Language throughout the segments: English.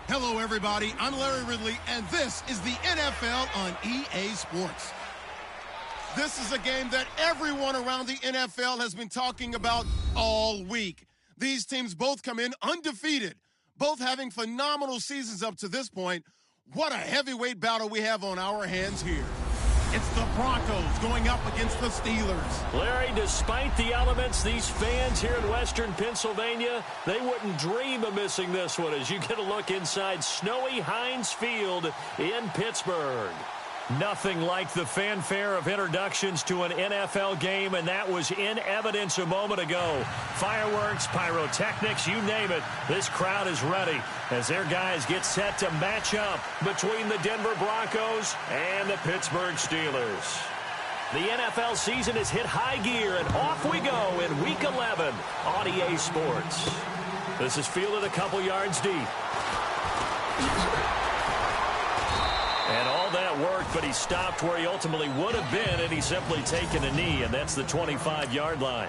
Hello, everybody. I'm Larry Ridley, and this is the NFL on EA Sports. This is a game that everyone around the NFL has been talking about all week. These teams both come in undefeated, both having phenomenal seasons up to this point. What a heavyweight battle we have on our hands here. It's the Broncos going up against the Steelers. Larry, despite the elements, these fans here in Western Pennsylvania, they wouldn't dream of missing this one as you get a look inside snowy Heinz Field in Pittsburgh. Nothing like the fanfare of introductions to an NFL game, and that was in evidence a moment ago. Fireworks, pyrotechnics, you name it. This crowd is ready as their guys get set to match up between the Denver Broncos and the Pittsburgh Steelers. The NFL season has hit high gear, and off we go in Week 11 on EA Sports. This is fielded a couple yards deep. And all that worked, but he stopped where he ultimately would have been had he simply taken a knee, and that's the 25-yard line.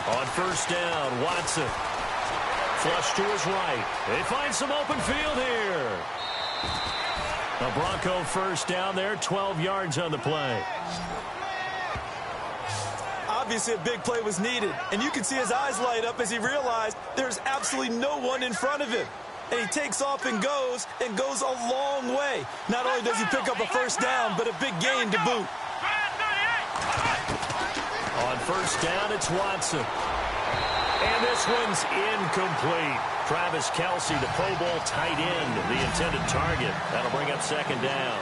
On first down, Watson. Flush to his right. They find some open field here. A Bronco first down there, 12 yards on the play. Obviously, a big play was needed, and you can see his eyes light up as he realized there's absolutely no one in front of him. And he takes off and goes a long way. Not only does he pick up a first down, but a big gain to boot. On first down, it's Watson. And this one's incomplete. Travis Kelce, the Pro Bowl tight end, the intended target. That'll bring up second down.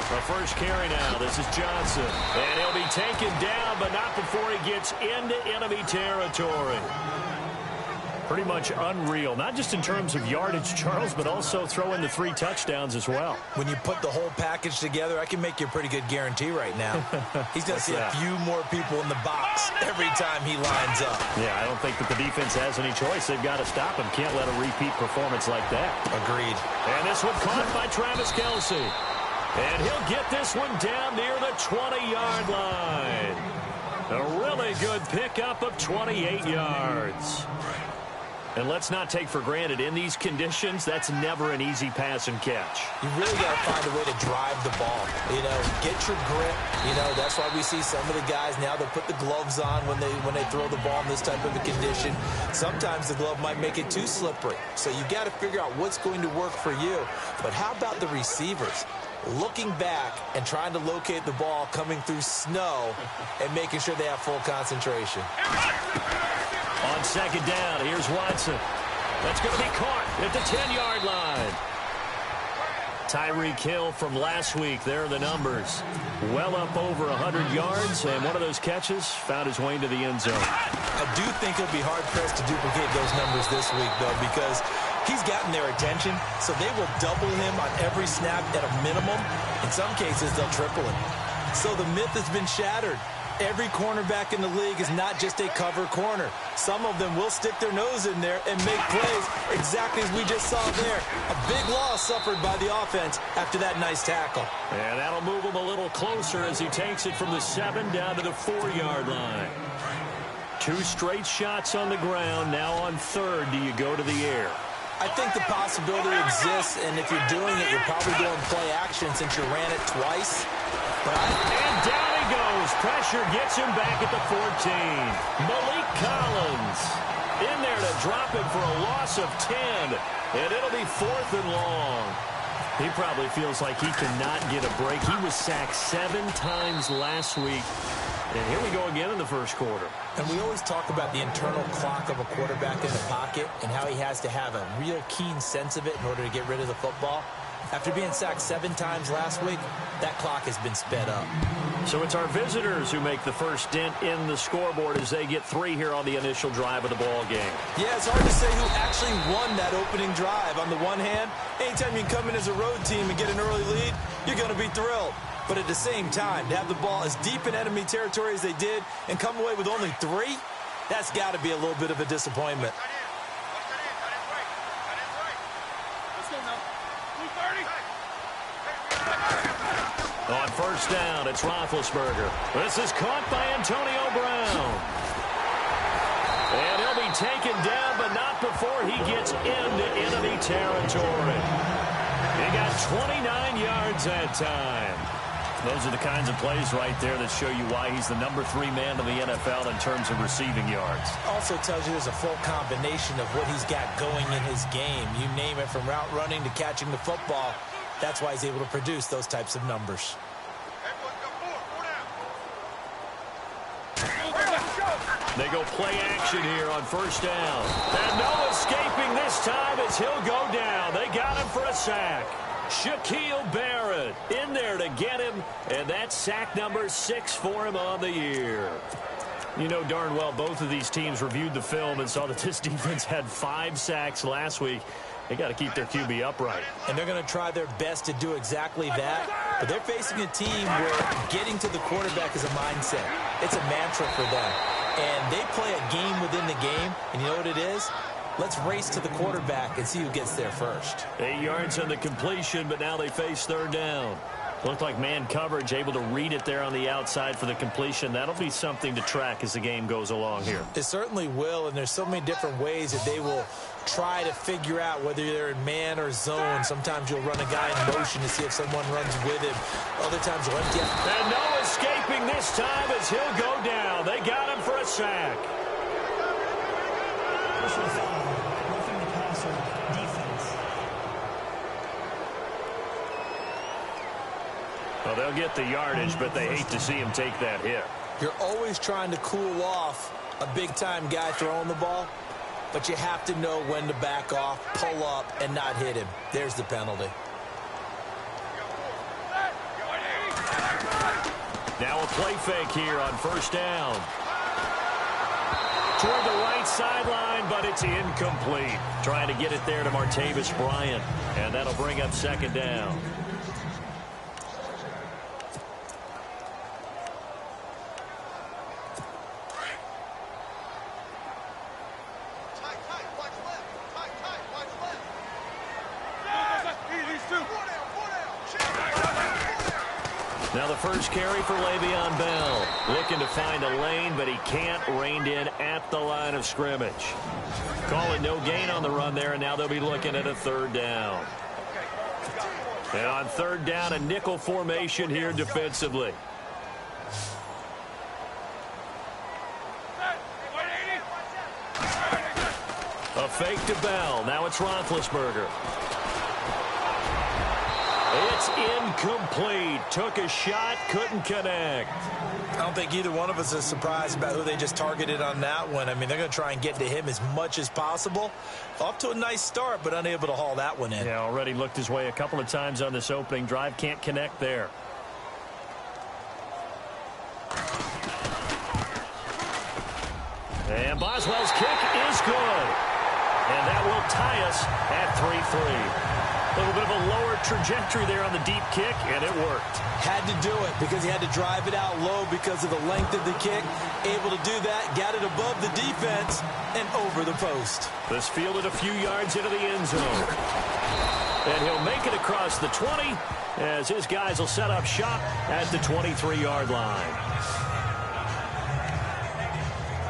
The first carry now. This is Johnson. And he'll be taken down, but not before he gets into enemy territory. Pretty much unreal, not just in terms of yardage, Charles, but also throw in the 3 touchdowns as well. When you put the whole package together, I can make you a pretty good guarantee right now. He's going to see a few more people in the box every time he lines up. Yeah, I don't think that the defense has any choice. They've got to stop him. Can't let a repeat performance like that. Agreed. And this one caught by Travis Kelce. And he'll get this one down near the 20-yard line. A really good pickup of 28 yards. And let's not take for granted, in these conditions, that's never an easy pass and catch. You really got to find a way to drive the ball. You know, get your grip. You know, that's why we see some of the guys now, they'll put the gloves on when they throw the ball in this type of a condition. Sometimes the glove might make it too slippery. So you got to figure out what's going to work for you. But how about the receivers? Looking back and trying to locate the ball coming through snow and making sure they have full concentration. On second down, here's Watson. That's going to be caught at the 10-yard line. Tyreek Hill from last week, there are the numbers. Well up over 100 yards, and one of those catches found his way into the end zone. I do think he'll be hard-pressed to duplicate those numbers this week, though, because he's gotten their attention, so they will double him on every snap at a minimum. In some cases, they'll triple him. So the myth has been shattered. Every cornerback in the league is not just a cover corner. Some of them will stick their nose in there and make plays exactly as we just saw there. A big loss suffered by the offense after that nice tackle. And that'll move him a little closer as he takes it from the 7 down to the 4-yard line. 2 straight shots on the ground. Now on third, do you go to the air? I think the possibility exists, and if you're doing it, you're probably doing play action since you ran it twice. And down he goes. Pressure gets him back at the 14. Malik Collins in there to drop him for a loss of 10. And it'll be 4th and long. He probably feels like he cannot get a break. He was sacked 7 times last week. And here we go again in the first quarter. And we always talk about the internal clock of a quarterback in the pocket and how he has to have a real keen sense of it in order to get rid of the football. After being sacked 7 times last week, that clock has been sped up. So it's our visitors who make the first dent in the scoreboard as they get 3 here on the initial drive of the ball game. Yeah, it's hard to say who actually won that opening drive. On the one hand, anytime you come in as a road team and get an early lead, you're going to be thrilled. But at the same time, to have the ball as deep in enemy territory as they did and come away with only 3, that's got to be a little bit of a disappointment. On first down, it's Roethlisberger. This is caught by Antonio Brown. And he'll be taken down, but not before he gets into enemy territory. He got 29 yards that time. Those are the kinds of plays right there that show you why he's the number 3 man in the NFL in terms of receiving yards. Also tells you there's a full combination of what he's got going in his game. You name it, from route running to catching the football. That's why he's able to produce those types of numbers. They go play action here on first down. And no escaping this time as he'll go down. They got him for a sack. Shaquille Barrett in there to get him, and that's sack number 6 for him on the year. You know darn well both of these teams reviewed the film and saw that this defense had 5 sacks last week. They got to keep their QB upright. And they're going to try their best to do exactly that. But they're facing a team where getting to the quarterback is a mindset. It's a mantra for them. And they play a game within the game. And you know what it is? Let's race to the quarterback and see who gets there first. 8 yards on the completion, but now they face third down. Looked like man coverage, able to read it there on the outside for the completion. That'll be something to track as the game goes along here. It certainly will, and there's so many different ways that they will try to figure out whether they're in man or zone. Sometimes you'll run a guy in motion to see if someone runs with him. Other times you'll empty out. And no escaping this time as he'll go down. They got him for a sack. Well, they'll get the yardage, but they hate to see him take that hit. You're always trying to cool off a big-time guy throwing the ball, but you have to know when to back off, pull up, and not hit him. There's the penalty. Now a play fake here on first down. Toward the right sideline, but it's incomplete. Trying to get it there to Martavis Bryant, and that'll bring up second down. Now the first carry for Le'Veon Bell. Looking to find a lane, but he can't. Reined in at the line of scrimmage. Call it no gain on the run there, and now they'll be looking at a third down. And on third down, a nickel formation here defensively. A fake to Bell. Now it's Roethlisberger. It's incomplete. Took a shot, couldn't connect. I don't think either one of us is surprised about who they just targeted on that one. I mean, they're going to try and get to him as much as possible. Off to a nice start, but unable to haul that one in. Yeah, already looked his way a couple of times on this opening drive. Can't connect there. And Boswell's kick is good. And that will tie us at 3-3. A little bit of a lower trajectory there on the deep kick, and it worked. Had to do it because he had to drive it out low because of the length of the kick. Able to do that, got it above the defense, and over the post. This fielded a few yards into the end zone. And he'll make it across the 20 as his guys will set up shop at the 23-yard line.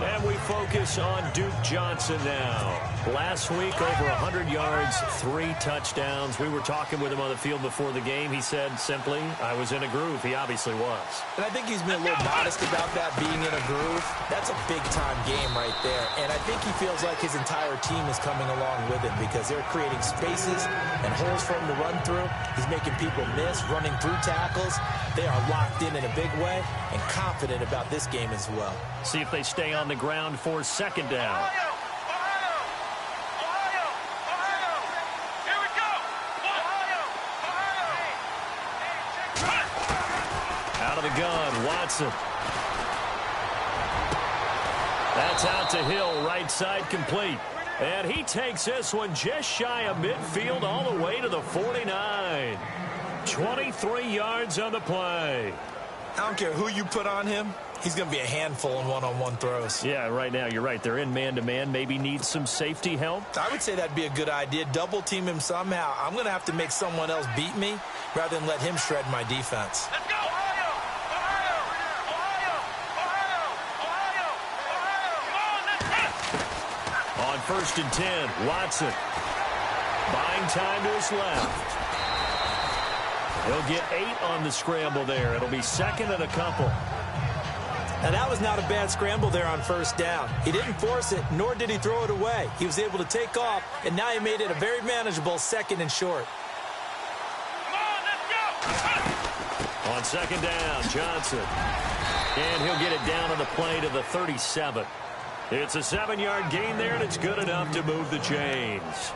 And we focus on Duke Johnson now. Last week, over 100 yards, 3 touchdowns. We were talking with him on the field before the game. He said simply, I was in a groove. He obviously was. And I think he's been a little modest about that, being in a groove. That's a big-time game right there. And I think he feels like his entire team is coming along with him because they're creating spaces and holes for him to run through. He's making people miss, running through tackles. They are locked in a big way and confident about this game as well. See if they stay on the ground for second down. Out of the gun, Watson. That's out to Hill, right side complete. And he takes this one just shy of midfield all the way to the 49. 23 yards on the play. I don't care who you put on him. He's going to be a handful in one-on-one throws. Yeah, right now, you're right. They're in man-to-man. Maybe needs some safety help. I would say that'd be a good idea. Double-team him somehow. I'm going to have to make someone else beat me rather than let him shred my defense. Let's go! Ohio! On 1st and 10, Watson. Buying time to his left. He'll get 8 on the scramble there. It'll be 2nd and a couple. Now, that was not a bad scramble there on 1st down. He didn't force it, nor did he throw it away. He was able to take off, and now he made it a very manageable 2nd and short. On 2nd down, Johnson. And he'll get it down on the play to the 37. It's a 7-yard gain there, and it's good enough to move the chains.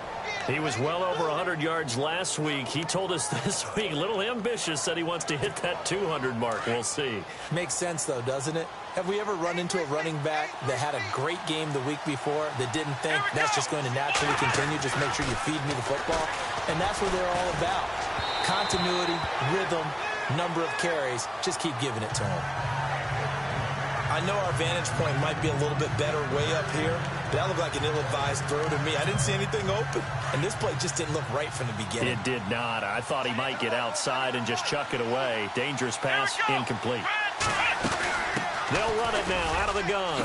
He was well over 100 yards last week. He told us this week, a little ambitious, said he wants to hit that 200 mark. We'll see. Makes sense, though, doesn't it? Have we ever run into a running back that had a great game the week before that didn't think that's just going to naturally continue? Just make sure you feed me the football. And that's what they're all about. Continuity, rhythm, number of carries. Just keep giving it to him. I know our vantage point might be a little bit better way up here, but that looked like an ill-advised throw to me. I didn't see anything open, and this play just didn't look right from the beginning. It did not. I thought he might get outside and just chuck it away. Dangerous pass, incomplete. They'll run it now out of the gun.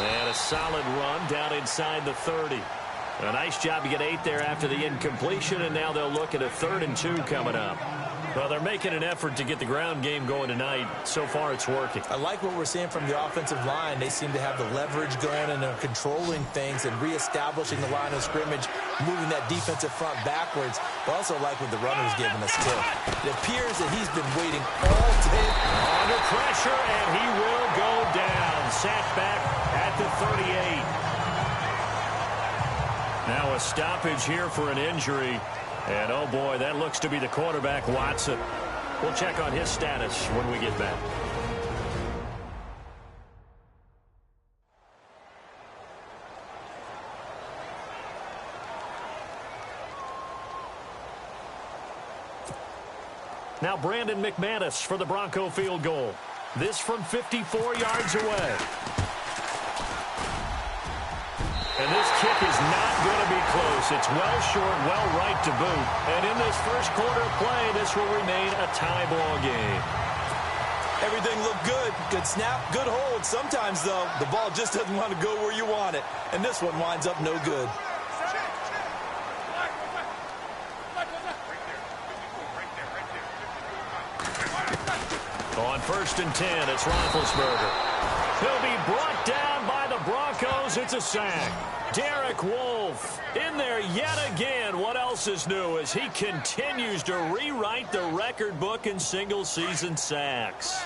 And a solid run down inside the 30. A nice job to get 8 there after the incompletion, and now they'll look at a 3rd and 2 coming up. Well, they're making an effort to get the ground game going tonight. So far, it's working. I like what we're seeing from the offensive line. They seem to have the leverage going, and they're controlling things and reestablishing the line of scrimmage, moving that defensive front backwards. But also like what the runner's giving us, too. It appears that he's been waiting all day. Under pressure, and he will go down. Sat back at the 38. Now a stoppage here for an injury. And, oh, boy, that looks to be the quarterback, Watson. We'll check on his status when we get back. Now Brandon McManus for the Bronco field goal. This from 54 yards away. And this kick is not going to be close. It's well short, well right to boot. And in this first quarter of play, this will remain a tie ball game. Everything looked good. Good snap, good hold. Sometimes, though, the ball just doesn't want to go where you want it. And this one winds up no good. On 1st and 10, it's Roethlisberger. He'll be brought down by the Broncos. It's a sack. Derek Wolfe in there yet again. What else is new as he continues to rewrite the record book in single-season sacks.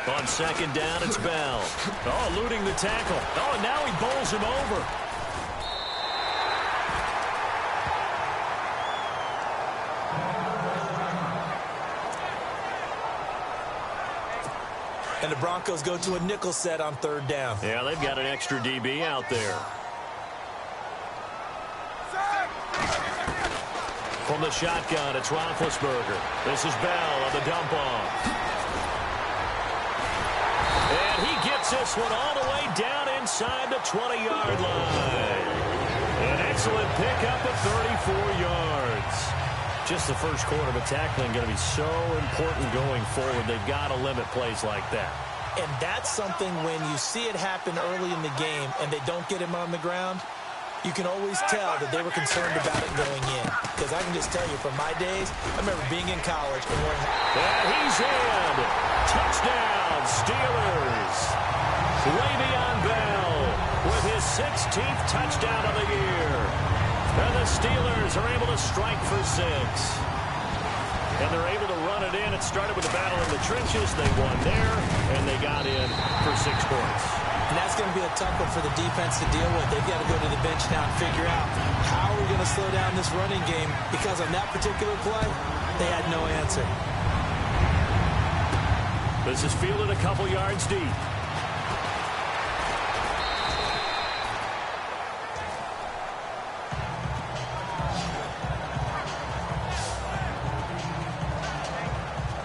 On 2nd down, it's Bell. Oh, eluding the tackle. Oh, now he bowls him over. And the Broncos go to a nickel set on 3rd down. Yeah, they've got an extra DB out there. From the shotgun, it's Roethlisberger. This is Bell on the dump off. And he gets this one all the way down inside the 20-yard line. An excellent pickup of 34 yards. Just the first quarter, but tackling going to be so important going forward. They've got to limit plays like that. And that's something when you see it happen early in the game and they don't get him on the ground, you can always tell that they were concerned about it going in. Because I can just tell you from my days, I remember being in college and wearing... And he's in. Touchdown, Steelers. Le'Veon Bell with his 16th touchdown of the year. And the Steelers are able to strike for 6. And they're able to run it in. It started with a battle in the trenches. They won there, and they got in for 6 points. And that's going to be a tough one for the defense to deal with. They've got to go to the bench now and figure out how are we going to slow down this running game, because on that particular play, they had no answer. This is fielded a couple yards deep.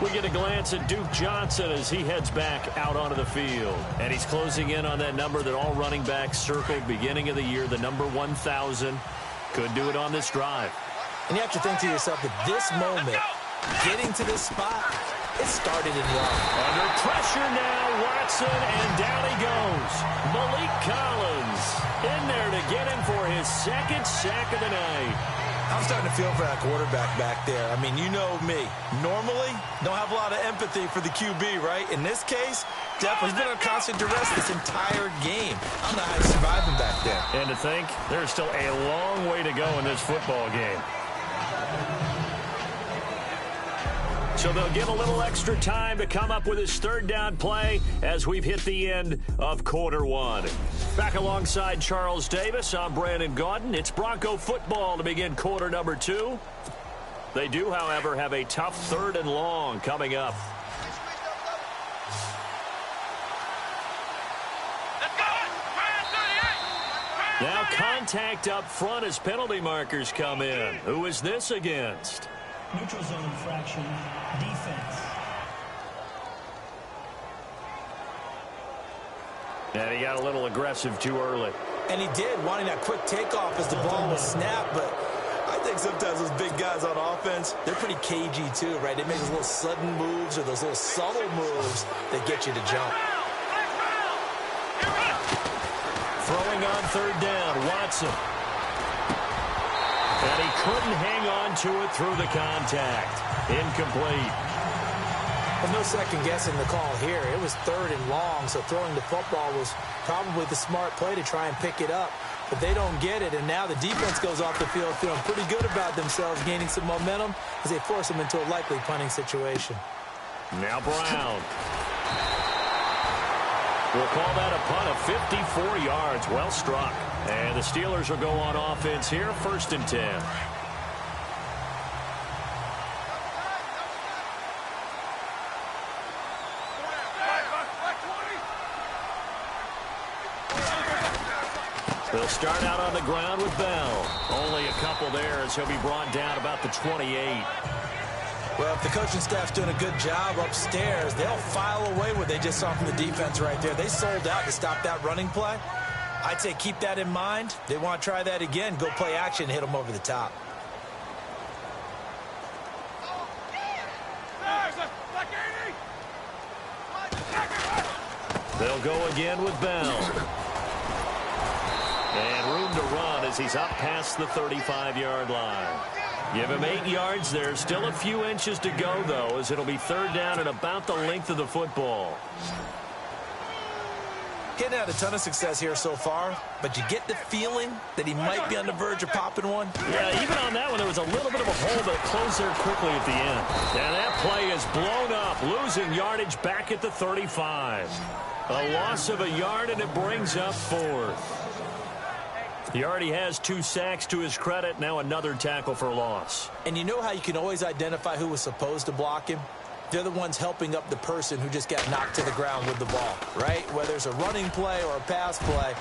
We get a glance at Duke Johnson as he heads back out onto the field. And he's closing in on that number that all running backs circled beginning of the year, the number 1,000. Could do it on this drive. And you have to think to yourself that this moment, getting to this spot, it started in love. Under pressure now, Watson, and down he goes. Malik Collins in there to get him for his second sack of the night. I'm starting to feel for that quarterback back there. I mean, you know me. Normally, don't have a lot of empathy for the QB, right? In this case, definitely he's been under constant duress this entire game. I don't know how he's surviving back there. And to think, there's still a long way to go in this football game. So they'll get a little extra time to come up with his third down play as we've hit the end of quarter one. Back alongside Charles Davis, I'm Brandon Gaudin. It's Bronco football to begin quarter number 2. They do, however, have a tough 3rd and long coming up. Now contact up front as penalty markers come in. Who is this against? Neutral zone infraction, defense. And he got a little aggressive too early. And he did, wanting that quick takeoff as the ball was snapped. But I think sometimes those big guys on offense, they're pretty cagey too, right? They make those little sudden moves or those little subtle moves that get you to jump. Throwing on 3rd down, Watson. And he couldn't hang on to it through the contact. Incomplete. Well, no second guessing the call here. It was 3rd and long, so throwing the football was probably the smart play to try and pick it up. But they don't get it, and now the defense goes off the field feeling pretty good about themselves, gaining some momentum as they force them into a likely punting situation. Now Brown. We'll call that a punt of 54 yards. Well struck. And the Steelers will go on offense here, 1st and 10. They'll start out on the ground with Bell. Only a couple there as he'll be brought down about the 28. Well, if the coaching staff's doing a good job upstairs, they'll file away what they just saw from the defense right there. They sold out to stop that running play. I'd say keep that in mind. They want to try that again. Go play action, hit them over the top. They'll go again with Bell. And room to run as he's up past the 35-yard line. Give him 8 yards there. Still a few inches to go, though, as it'll be 3rd down and about the length of the football. Getting had a ton of success here so far, but you get the feeling that he might be on the verge of popping one. Yeah, even on that one, there was a little bit of a hole that closed there quickly at the end. And that play is blown up, losing yardage back at the 35. A loss of a yard, and it brings up 4th. He already has 2 sacks to his credit. Now another tackle for loss. And you know how you can always identify who was supposed to block him? They're the ones helping up the person who just got knocked to the ground with the ball, right? Whether it's a running play or a pass play,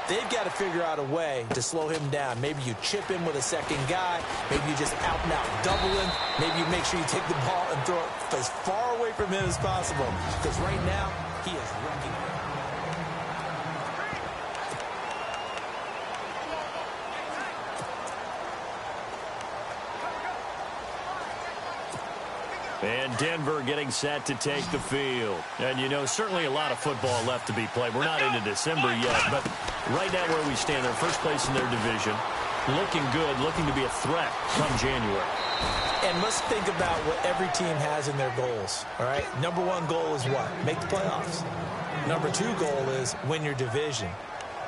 they've got to figure out a way to slow him down. Maybe you chip him with a second guy. Maybe you just out and out double him. Maybe you make sure you take the ball and throw it as far away from him as possible. Because right now, he is wrecking it. And Denver getting set to take the field. And, you know, certainly a lot of football left to be played. We're not into December yet, but right now where we stand, they're first place in their division. Looking good, looking to be a threat come January. And let's think about what every team has in their goals, all right? Number 1 goal is what? Make the playoffs. Number 2 goal is win your division.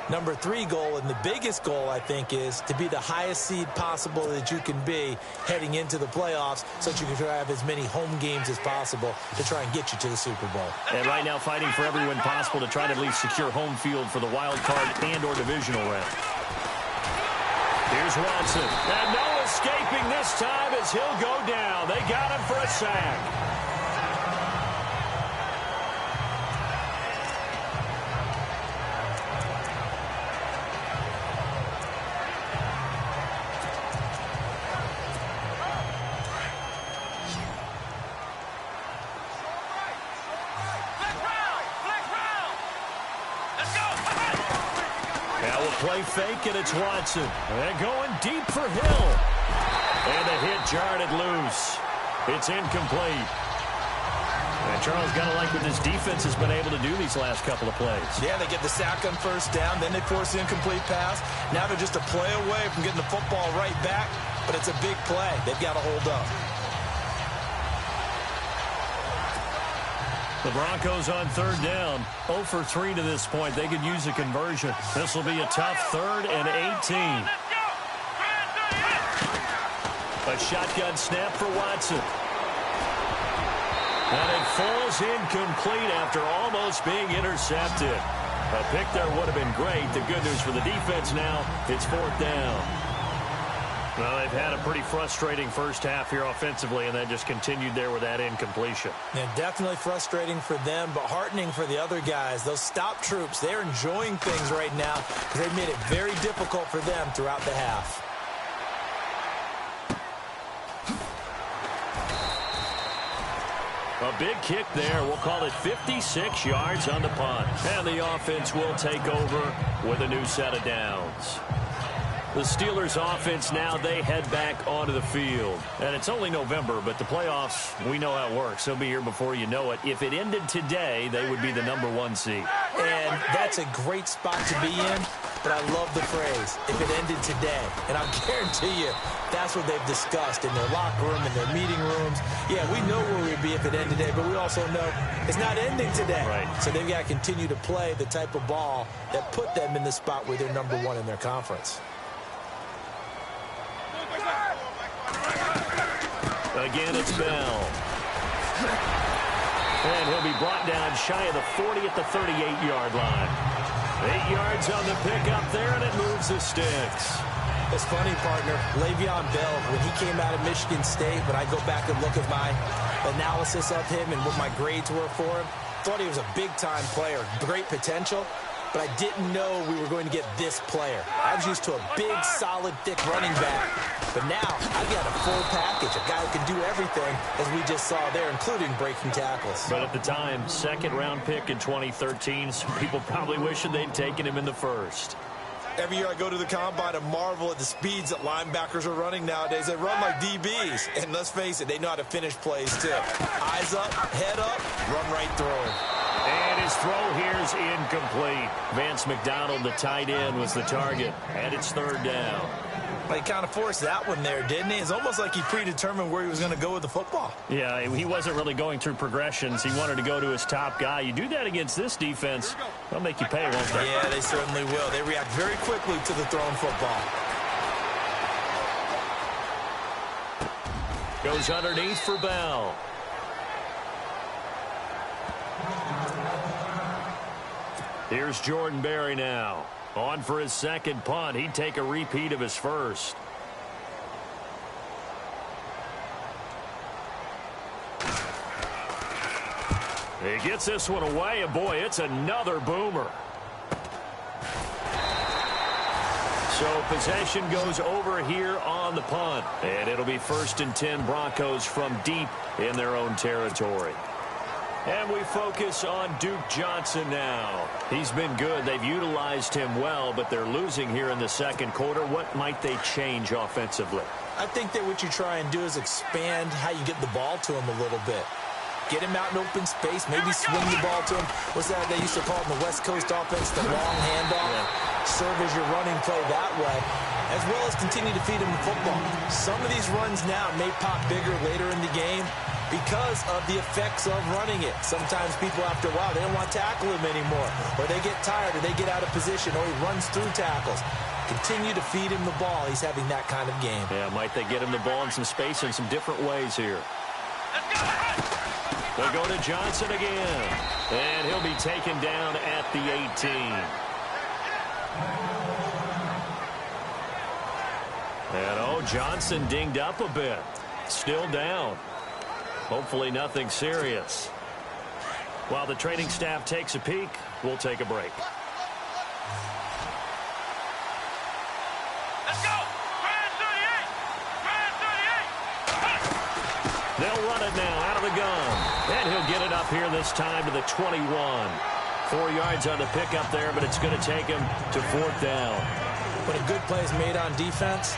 Number 3 goal, and the biggest goal, I think, is to be the highest seed possible that you can be heading into the playoffs so that you can have as many home games as possible to try and get you to the Super Bowl. And right now fighting for every win possible to try to at least secure home field for the wild card and or divisional round. Here's Watson. And no escaping this time as he'll go down. They got him for a sack. Now a play fake, and it's Watson. And going deep for Hill. And the hit jarred it loose. It's incomplete. And Charles, got to like what this defense has been able to do these last couple of plays. Yeah, they get the sack on first down, then they force the incomplete pass. Now they're just a play away from getting the football right back, but it's a big play. They've got to hold up. The Broncos on third down, 0 for 3 to this point. They could use a conversion. This will be a tough 3rd and 18. A shotgun snap for Watson. And it falls incomplete after almost being intercepted. A pick there would have been great. The good news for the defense now, it's 4th down. Well, they've had a pretty frustrating first half here offensively, and then just continued there with that incompletion. Yeah, definitely frustrating for them, but heartening for the other guys. Those stop troops, they're enjoying things right now because they've made it very difficult for them throughout the half. A big kick there. We'll call it 56 yards on the punt. And the offense will take over with a new set of downs. The Steelers offense now, they head back onto the field. And it's only November, but the playoffs, we know how it works. They'll be here before you know it. If it ended today, they would be the #1 seed. And that's a great spot to be in, but I love the phrase, if it ended today. And I'll guarantee you, that's what they've discussed in their locker room, in their meeting rooms. Yeah, we know where we'd be if it ended today, but we also know it's not ending today. Right. So they've got to continue to play the type of ball that put them in the spot where they're #1 in their conference. Again, it's Bell. And he'll be brought down shy of the 40 at the 38-yard line. 8 yards on the pickup there, and it moves the sticks. It's funny, partner. Le'Veon Bell, when he came out of Michigan State, when I go back and look at my analysis of him and what my grades were for him, thought he was a big-time player, great potential, but I didn't know we were going to get this player. I was used to a big, solid, thick running back, but now I've got a full package, a guy who can do everything, as we just saw there, including breaking tackles. But at the time, 2nd-round pick in 2013, some people probably wishing they'd taken him in the 1st. Every year I go to the combine and marvel at the speeds that linebackers are running nowadays. They run like DBs. And let's face it, they know how to finish plays too. Eyes up, head up, run right through him. And his throw here is incomplete. Vance McDonald, the tight end, was the target. And it's 3rd down. He kind of forced that one there, didn't he? It's almost like he predetermined where he was going to go with the football. Yeah, he wasn't really going through progressions. He wanted to go to his top guy. You do that against this defense, they'll make you pay, won't they? Yeah, they certainly will. They react very quickly to the thrown football. Goes underneath for Bell. Here's Jordan Berry now. On for his 2nd punt. He'd take a repeat of his 1st. He gets this one away, and boy, it's another boomer. So possession goes over here on the punt. And it'll be 1st and 10 Broncos from deep in their own territory. And we focus on Duke Johnson now. He's been good. They've utilized him well, but they're losing here in the 2nd quarter. What might they change offensively? I think that what you try and do is expand how you get the ball to him a little bit. Get him out in open space, maybe swing the ball to him. What's that they used to call it in the West Coast offense, the long handoff? Yeah. Serve as your running play that way, as well as continue to feed him the football. Some of these runs now may pop bigger later in the game because of the effects of running it. Sometimes people, after a while, they don't want to tackle him anymore, or they get tired, or they get out of position, or he runs through tackles. Continue to feed him the ball. He's having that kind of game. Yeah, might they get him the ball in some space in some different ways here. They go to Johnson again, and he'll be taken down at the 18. And, Johnson dinged up a bit. Still down. Hopefully nothing serious. While the training staff takes a peek, we'll take a break. Let's go! They'll run it now out of the gun. And he'll get it up here this time to the 21. 4 yards on the pickup there, but it's going to take him to 4th down. When a good play is made on defense,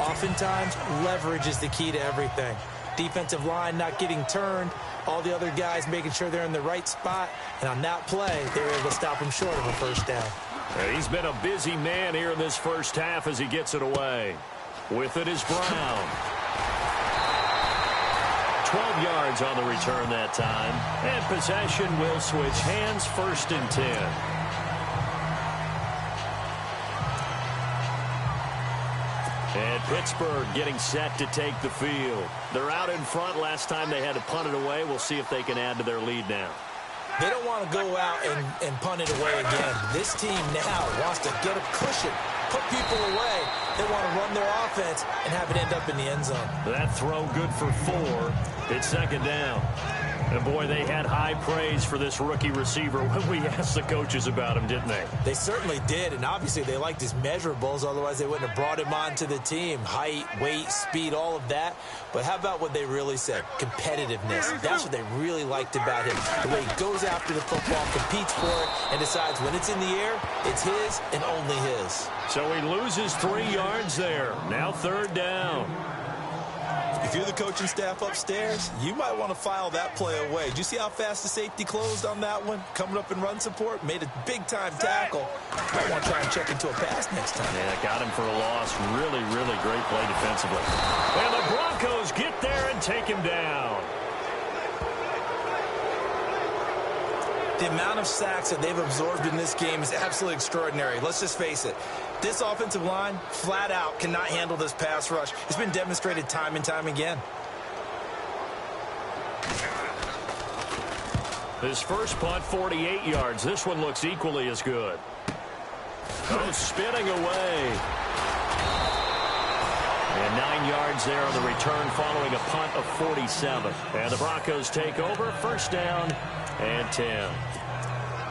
oftentimes leverage is the key to everything. Defensive line not getting turned, all the other guys making sure they're in the right spot, and on that play, they were able to stop him short of a first down. He's been a busy man here in this first half as he gets it away. With it is Brown. 12 yards on the return that time. And possession will switch hands, 1st and 10. And Pittsburgh getting set to take the field. They're out in front. Last time they had to punt it away. We'll see if they can add to their lead now. They don't want to go out and punt it away again. This team now wants to get a cushion, put people away. They want to run their offense and have it end up in the end zone. That throw good for 4. It's 2nd down. And, boy, they had high praise for this rookie receiver when we asked the coaches about him, didn't they? They certainly did, and obviously they liked his measurables. Otherwise, they wouldn't have brought him onto the team. Height, weight, speed, all of that. But how about what they really said? Competitiveness. That's what they really liked about him. The way he goes after the football, competes for it, and decides when it's in the air, it's his and only his. So he loses 3 yards there. Now 3rd down. If you're the coaching staff upstairs, you might want to file that play away. Did you see how fast the safety closed on that one? Coming up in run support, made a big-time tackle. Might want to try and check into a pass next time. Yeah, got him for a loss. Really, really great play defensively. And the Broncos get there and take him down. The amount of sacks that they've absorbed in this game is absolutely extraordinary. Let's just face it. This offensive line, flat out, cannot handle this pass rush. It's been demonstrated time and time again. His first punt, 48 yards. This one looks equally as good. Oh, spinning away. And 9 yards there on the return following a punt of 47. And the Broncos take over, 1st down and 10.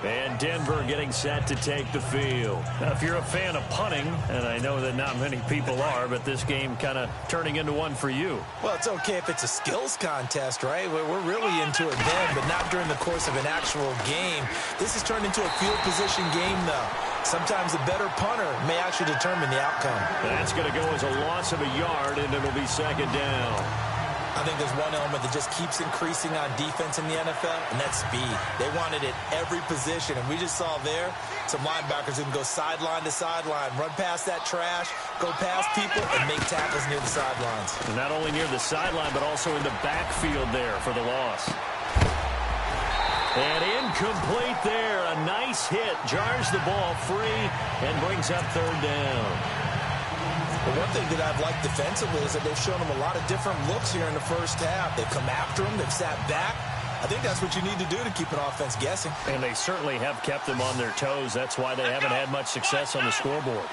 And Denver getting set to take the field. Now, if you're a fan of punting, and I know that not many people are, but this game kind of turning into one for you. Well, it's okay if it's a skills contest, right? We're really into it then, but not during the course of an actual game. This has turned into a field position game, though. Sometimes the better punter may actually determine the outcome. That's going to go as a loss of a yard, and it'll be 2nd down. I think there's one element that just keeps increasing on defense in the NFL, and that's speed. They want it at every position, and we just saw there some linebackers who can go sideline to sideline, run past that trash, go past people, and make tackles near the sidelines. And not only near the sideline, but also in the backfield there for the loss. And incomplete there. A nice hit. Jars the ball free and brings up 3rd down. But one thing that I've liked defensively is that they've shown them a lot of different looks here in the first half. They've come after them. They've sat back. I think that's what you need to do to keep an offense guessing. And they certainly have kept them on their toes. That's why they haven't had much success on the scoreboard.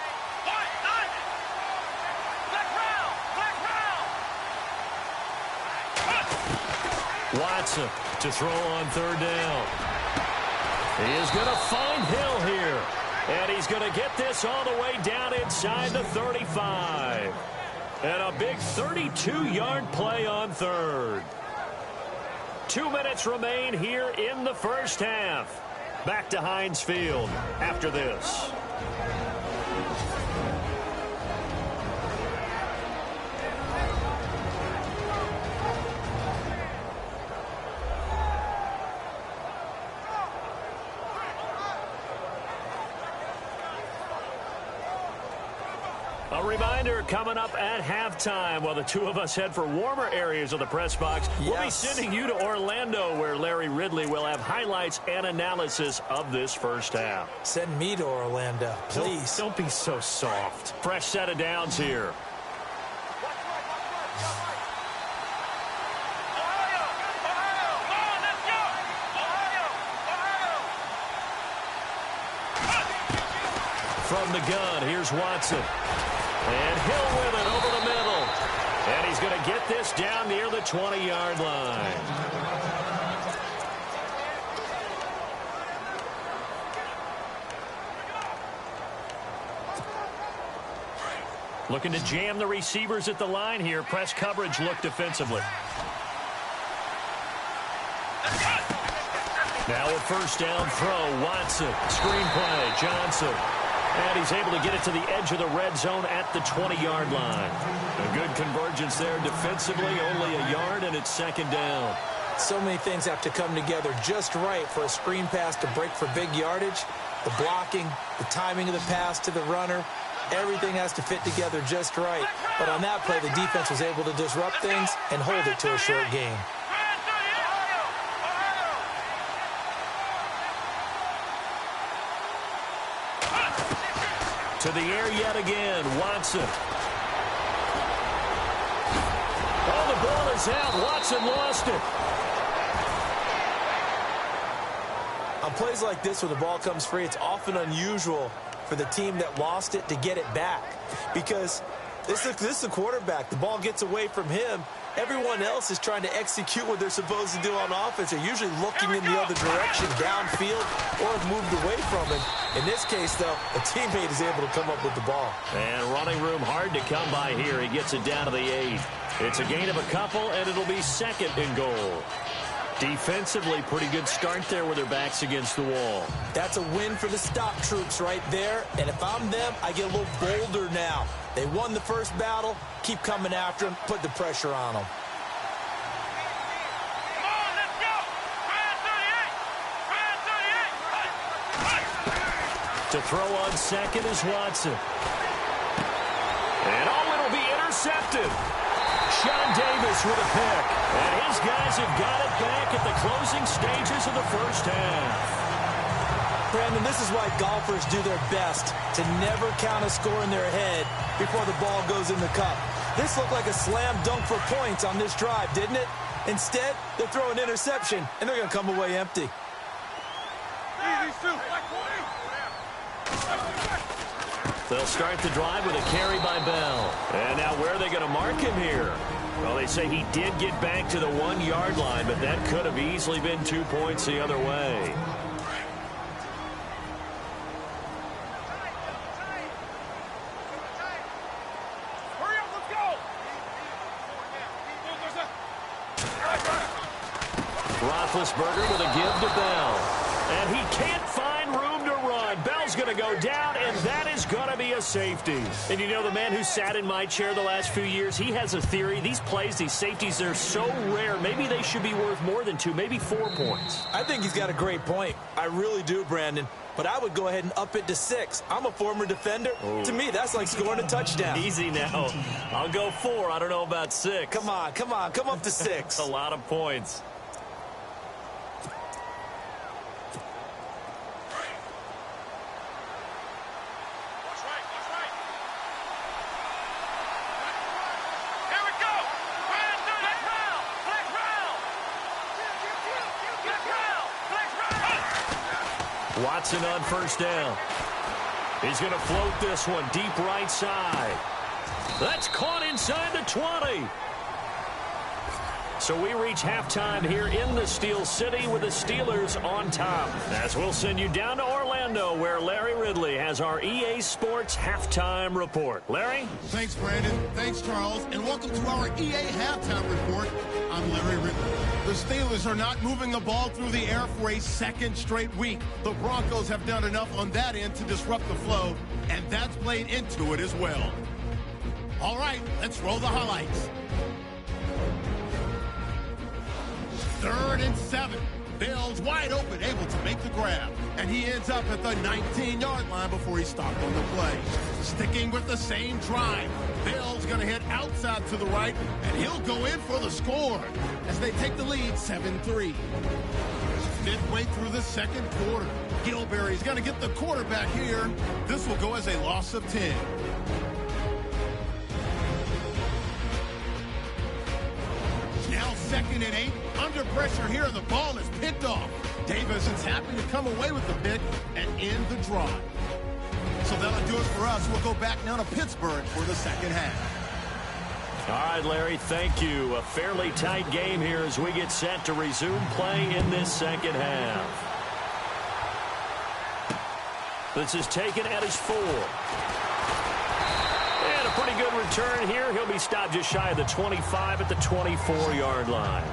Watson to throw on 3rd down. He is going to find Hill here. And he's going to get this all the way down inside the 35. And a big 32-yard play on 3rd. 2 minutes remain here in the first half. Back to Heinz Field after this. A reminder coming up at halftime while the two of us head for warmer areas of the press box. Yes. We'll be sending you to Orlando where Larry Ridley will have highlights and analysis of this first half. Send me to Orlando, please. Don't be so soft. Fresh set of downs here. From the gun, here's Watson. And Hill with it over the middle. And he's going to get this down near the 20-yard line. Looking to jam the receivers at the line here. Press coverage look defensively. Now a first down throw. Watson. Screen play. Johnson. And he's able to get it to the edge of the red zone at the 20-yard line. A good convergence there defensively. Only a yard, and it's second down. So many things have to come together just right for a screen pass to break for big yardage. The blocking, the timing of the pass to the runner, everything has to fit together just right. But on that play, the defense was able to disrupt things and hold it to a short gain. To the air yet again, Watson. Oh, the ball is out. Watson lost it. On plays like this where the ball comes free, it's often unusual for the team that lost it to get it back. Because this is a quarterback. The ball gets away from him. Everyone else is trying to execute what they're supposed to do on offense. They're usually looking in the other direction, downfield, or have moved away from him. In this case, though, a teammate is able to come up with the ball. And running room hard to come by here. He gets it down to the 8. It's a gain of a couple, and it'll be second and goal. Defensively, pretty good start there with their backs against the wall. That's a win for the stop troops right there. And if I'm them, I get a little bolder now. They won the first battle. Keep coming after them. Put the pressure on them. To throw on second is Watson. And it'll be intercepted. Sean Davis with a pick. And his guys have got it back at the closing stages of the first half. Brandon, this is why golfers do their best to never count a score in their head before the ball goes in the cup. This looked like a slam dunk for points on this drive, didn't it? Instead, they throw an interception, and they're going to come away empty. They'll start the drive with a carry by Bell. And now where are they going to mark him here? Well, they say he did get back to the 1-yard line, but that could have easily been 2 points the other way. Roethlisberger with a give to Bell. And he can't find room to run. Bell's going to go down, and that is going to be a safety. And you know, the man who sat in my chair the last few years, he has a theory. These plays, these safeties, they're so rare. Maybe they should be worth more than 2, maybe 4 points. I think he's got a great point. I really do, Brandon. But I would go ahead and up it to 6. I'm a former defender. Oh. To me, that's like scoring a touchdown. Easy now. I'll go 4. I don't know about 6. Come on. Come up to 6. That's a lot of points. Watson on first down. He's going to float this one deep right side. That's caught inside the 20. So we reach halftime here in the Steel City with the Steelers on top. As we'll send you down to Orlando, where Larry Ridley has our EA Sports halftime report. Larry? Thanks, Brandon. Thanks, Charles. And welcome to our EA halftime report. I'm Larry Ridley. The Steelers are not moving the ball through the air for a second straight week. The Broncos have done enough on that end to disrupt the flow, and that's played into it as well. All right, let's roll the highlights. 3rd and 7. Bell's wide open, able to make the grab. And he ends up at the 19-yard line before he's stopped on the play. Sticking with the same drive. Bell's going to hit outside to the right, and he'll go in for the score as they take the lead 7-3. Midway through the second quarter, Gilberry's going to get the quarterback here. This will go as a loss of 10. Now 2nd and 8. Under pressure here, the ball is picked off. Davis is happy to come away with the pick and end the drive. So that'll do it for us. We'll go back now to Pittsburgh for the second half. All right, Larry, thank you. A fairly tight game here as we get set to resume play in this second half. This is taken at his 4. And a pretty good return here. He'll be stopped just shy of the 25 at the 24-yard line.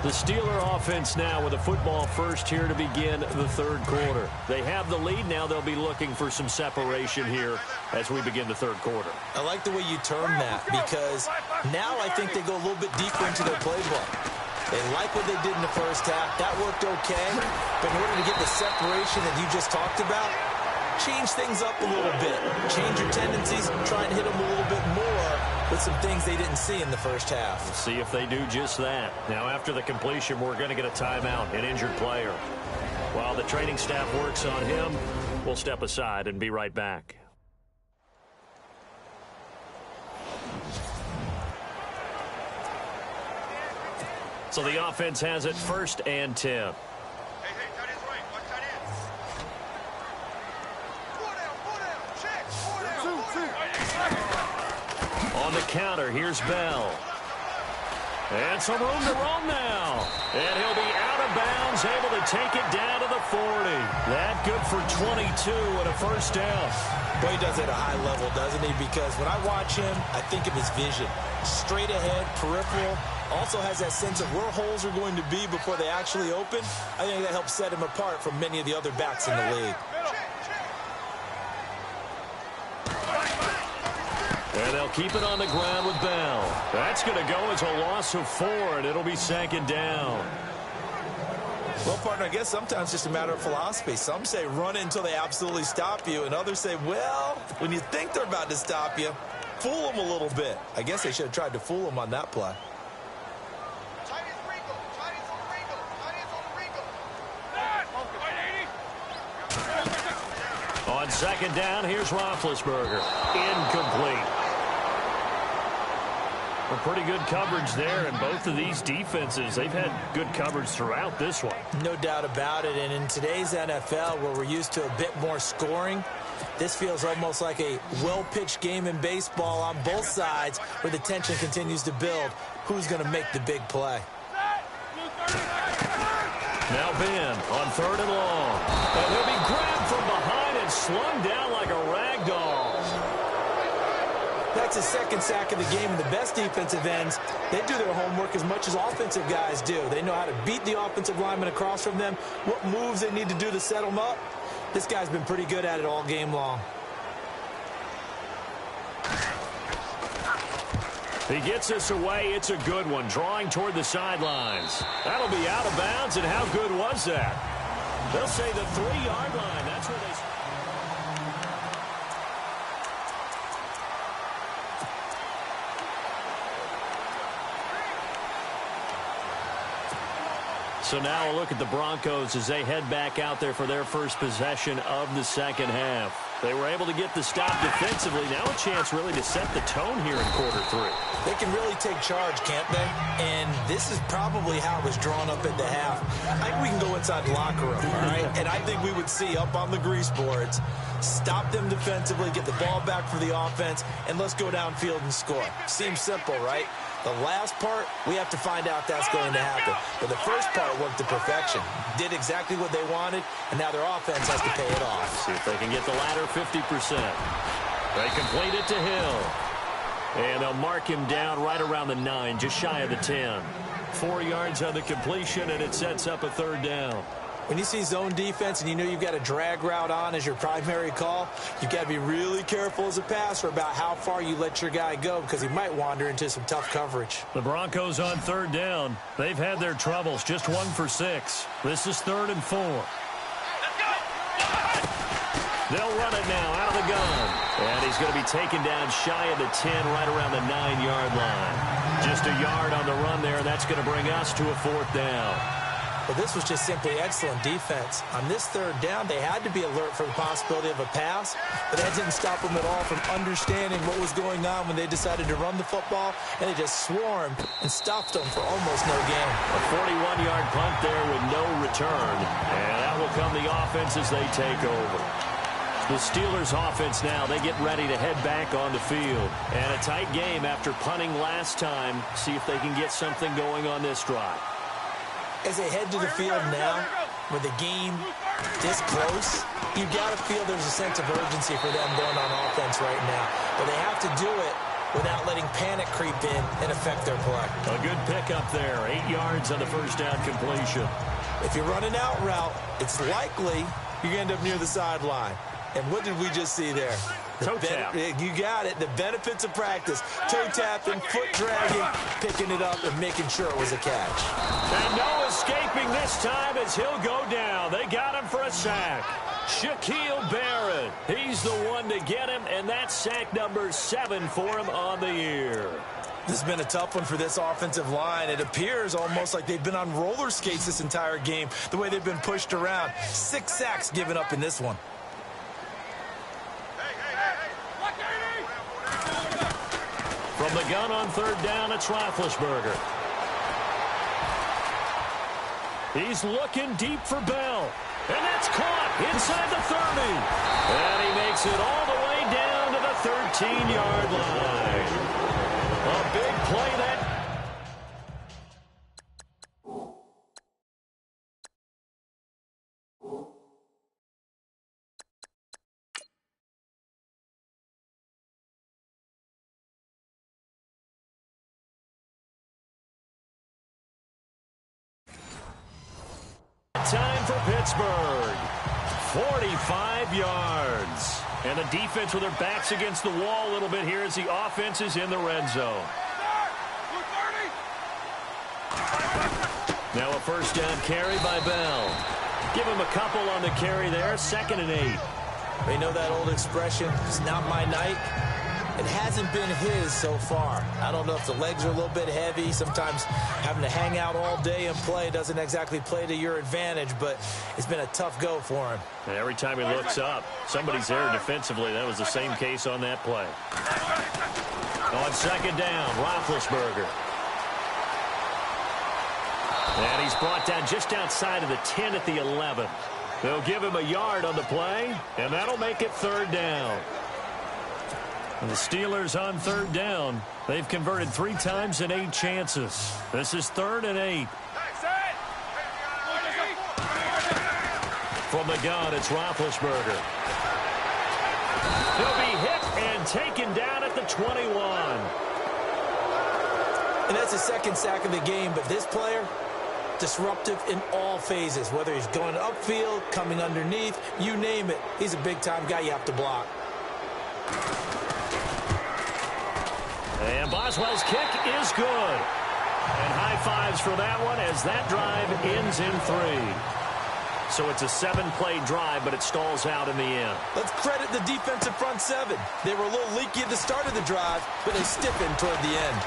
The Steeler offense now with a football first here to begin the third quarter. They have the lead. Now they'll be looking for some separation here as we begin the third quarter. I like the way you term that because now I think they go a little bit deeper into their playbook. They like what they did in the first half. That worked okay. But in order to get the separation that you just talked about, change things up a little bit. Change your tendencies. Try and hit them a little bit more with some things they didn't see in the first half. We'll see if they do just that. Now, after the completion, we're going to get a timeout, an injured player. While the training staff works on him, we'll step aside and be right back. So the offense has it 1st and 10. On the counter, here's Bell. And some room to roam now. And he'll be out of bounds, able to take it down to the 40. That good for 22 and a first down. Boy, he does it at a high level, doesn't he? Because when I watch him, I think of his vision. Straight ahead, peripheral. Also has that sense of where holes are going to be before they actually open. I think that helps set him apart from many of the other backs in the league. And they'll keep it on the ground with Bell. That's going to go as a loss of 4, and it'll be 2nd down. Well, partner, I guess sometimes it's just a matter of philosophy. Some say run it until they absolutely stop you, and others say, well, when you think they're about to stop you, fool them a little bit. I guess they should have tried to fool them on that play. On 2nd down, here's Roethlisberger. Incomplete. Well, pretty good coverage there, and both of these defenses, they've had good coverage throughout this one. No doubt about it, and in today's NFL, where we're used to a bit more scoring, this feels almost like a well-pitched game in baseball on both sides where the tension continues to build. Who's going to make the big play? Now Ben on 3rd and long. And he'll be grabbed from behind and slung down like a rag doll. That's his 2nd sack of the game, and the best defensive ends, they do their homework as much as offensive guys do. They know how to beat the offensive lineman across from them, what moves they need to do to set them up. This guy's been pretty good at it all game long. He gets this away. It's a good one, drawing toward the sidelines. That'll be out of bounds, and how good was that? They'll say the 3-yard line. That's where they... So now a look at the Broncos as they head back out there for their first possession of the second half. They were able to get the stop defensively. Now a chance really to set the tone here in quarter 3. They can really take charge, can't they? And this is probably how it was drawn up at the half. I think we can go inside the locker room, all right? And I think we would see up on the grease boards, stop them defensively, get the ball back for the offense, and let's go downfield and score. Seems simple, right? The last part, we have to find out that's going to happen. But the first part worked to perfection. Did exactly what they wanted, and now their offense has to pay it off. See if they can get the latter 50%. They complete it to Hill. And they'll mark him down right around the 9, just shy of the 10. 4 yards on the completion, and it sets up a 3rd down. When you see zone defense and you know you've got a drag route on as your primary call, you've got to be really careful as a passer about how far you let your guy go because he might wander into some tough coverage. The Broncos on 3rd down. They've had their troubles, just 1 for 6. This is 3rd and 4. They'll run it now out of the gun. And he's going to be taken down shy of the 10, right around the 9-yard line. Just a yard on the run there, and that's going to bring us to a 4th down. Well, this was just simply excellent defense. On this 3rd down, they had to be alert for the possibility of a pass, but that didn't stop them at all from understanding what was going on when they decided to run the football, and they just swarmed and stopped them for almost no gain. A 41-yard punt there with no return, and that will come the offense as they take over. The Steelers offense now, they get ready to head back on the field. And a tight game after punting last time. See if they can get something going on this drive. As they head to the field now, with the game this close, you've got to feel there's a sense of urgency for them going on offense right now. But they have to do it without letting panic creep in and affect their play. A good pickup there. 8 yards on the first down completion. If you're running out route, it's likely you're going to end up near the sideline. And what did we just see there? Toe tap. You got it. The benefits of practice. Toe tapping, foot dragging, picking it up, and making sure it was a catch. And no escaping this time as he'll go down. They got him for a sack. Shaquille Barrett. He's the one to get him, and that's sack number 7 for him on the year. This has been a tough one for this offensive line. It appears almost like they've been on roller skates this entire game, the way they've been pushed around. 6 sacks given up in this one. From the gun on third down, it's Roethlisberger. He's looking deep for Bell. And that's caught inside the 30. And he makes it all the way down to the 13-yard line. A big play that. Time for Pittsburgh. 45 yards. And the defense with their backs against the wall a little bit here as the offense is in the red zone. Now a first down carry by Bell. Give him a couple on the carry there. 2nd and 8. They know that old expression, it's not my night. It hasn't been his so far. I don't know if the legs are a little bit heavy. Sometimes having to hang out all day and play doesn't exactly play to your advantage, but it's been a tough go for him. And every time he looks up, somebody's there defensively. That was the same case on that play. On 2nd down, Roethlisberger. And he's brought down just outside of the 10 at the 11. They'll give him a yard on the play, and that'll make it 3rd down. And the Steelers on 3rd down. They've converted 3 times in 8 chances. This is 3rd and 8. From the gun, it's Roethlisberger. He'll be hit and taken down at the 21. And that's the 2nd sack of the game, but this player, disruptive in all phases, whether he's going upfield, coming underneath, you name it. He's a big-time guy you have to block. And Boswell's kick is good. And high fives for that one as that drive ends in 3. So it's a 7-play drive, but it stalls out in the end. Let's credit the defensive front 7. They were a little leaky at the start of the drive, but they stiffened toward the end.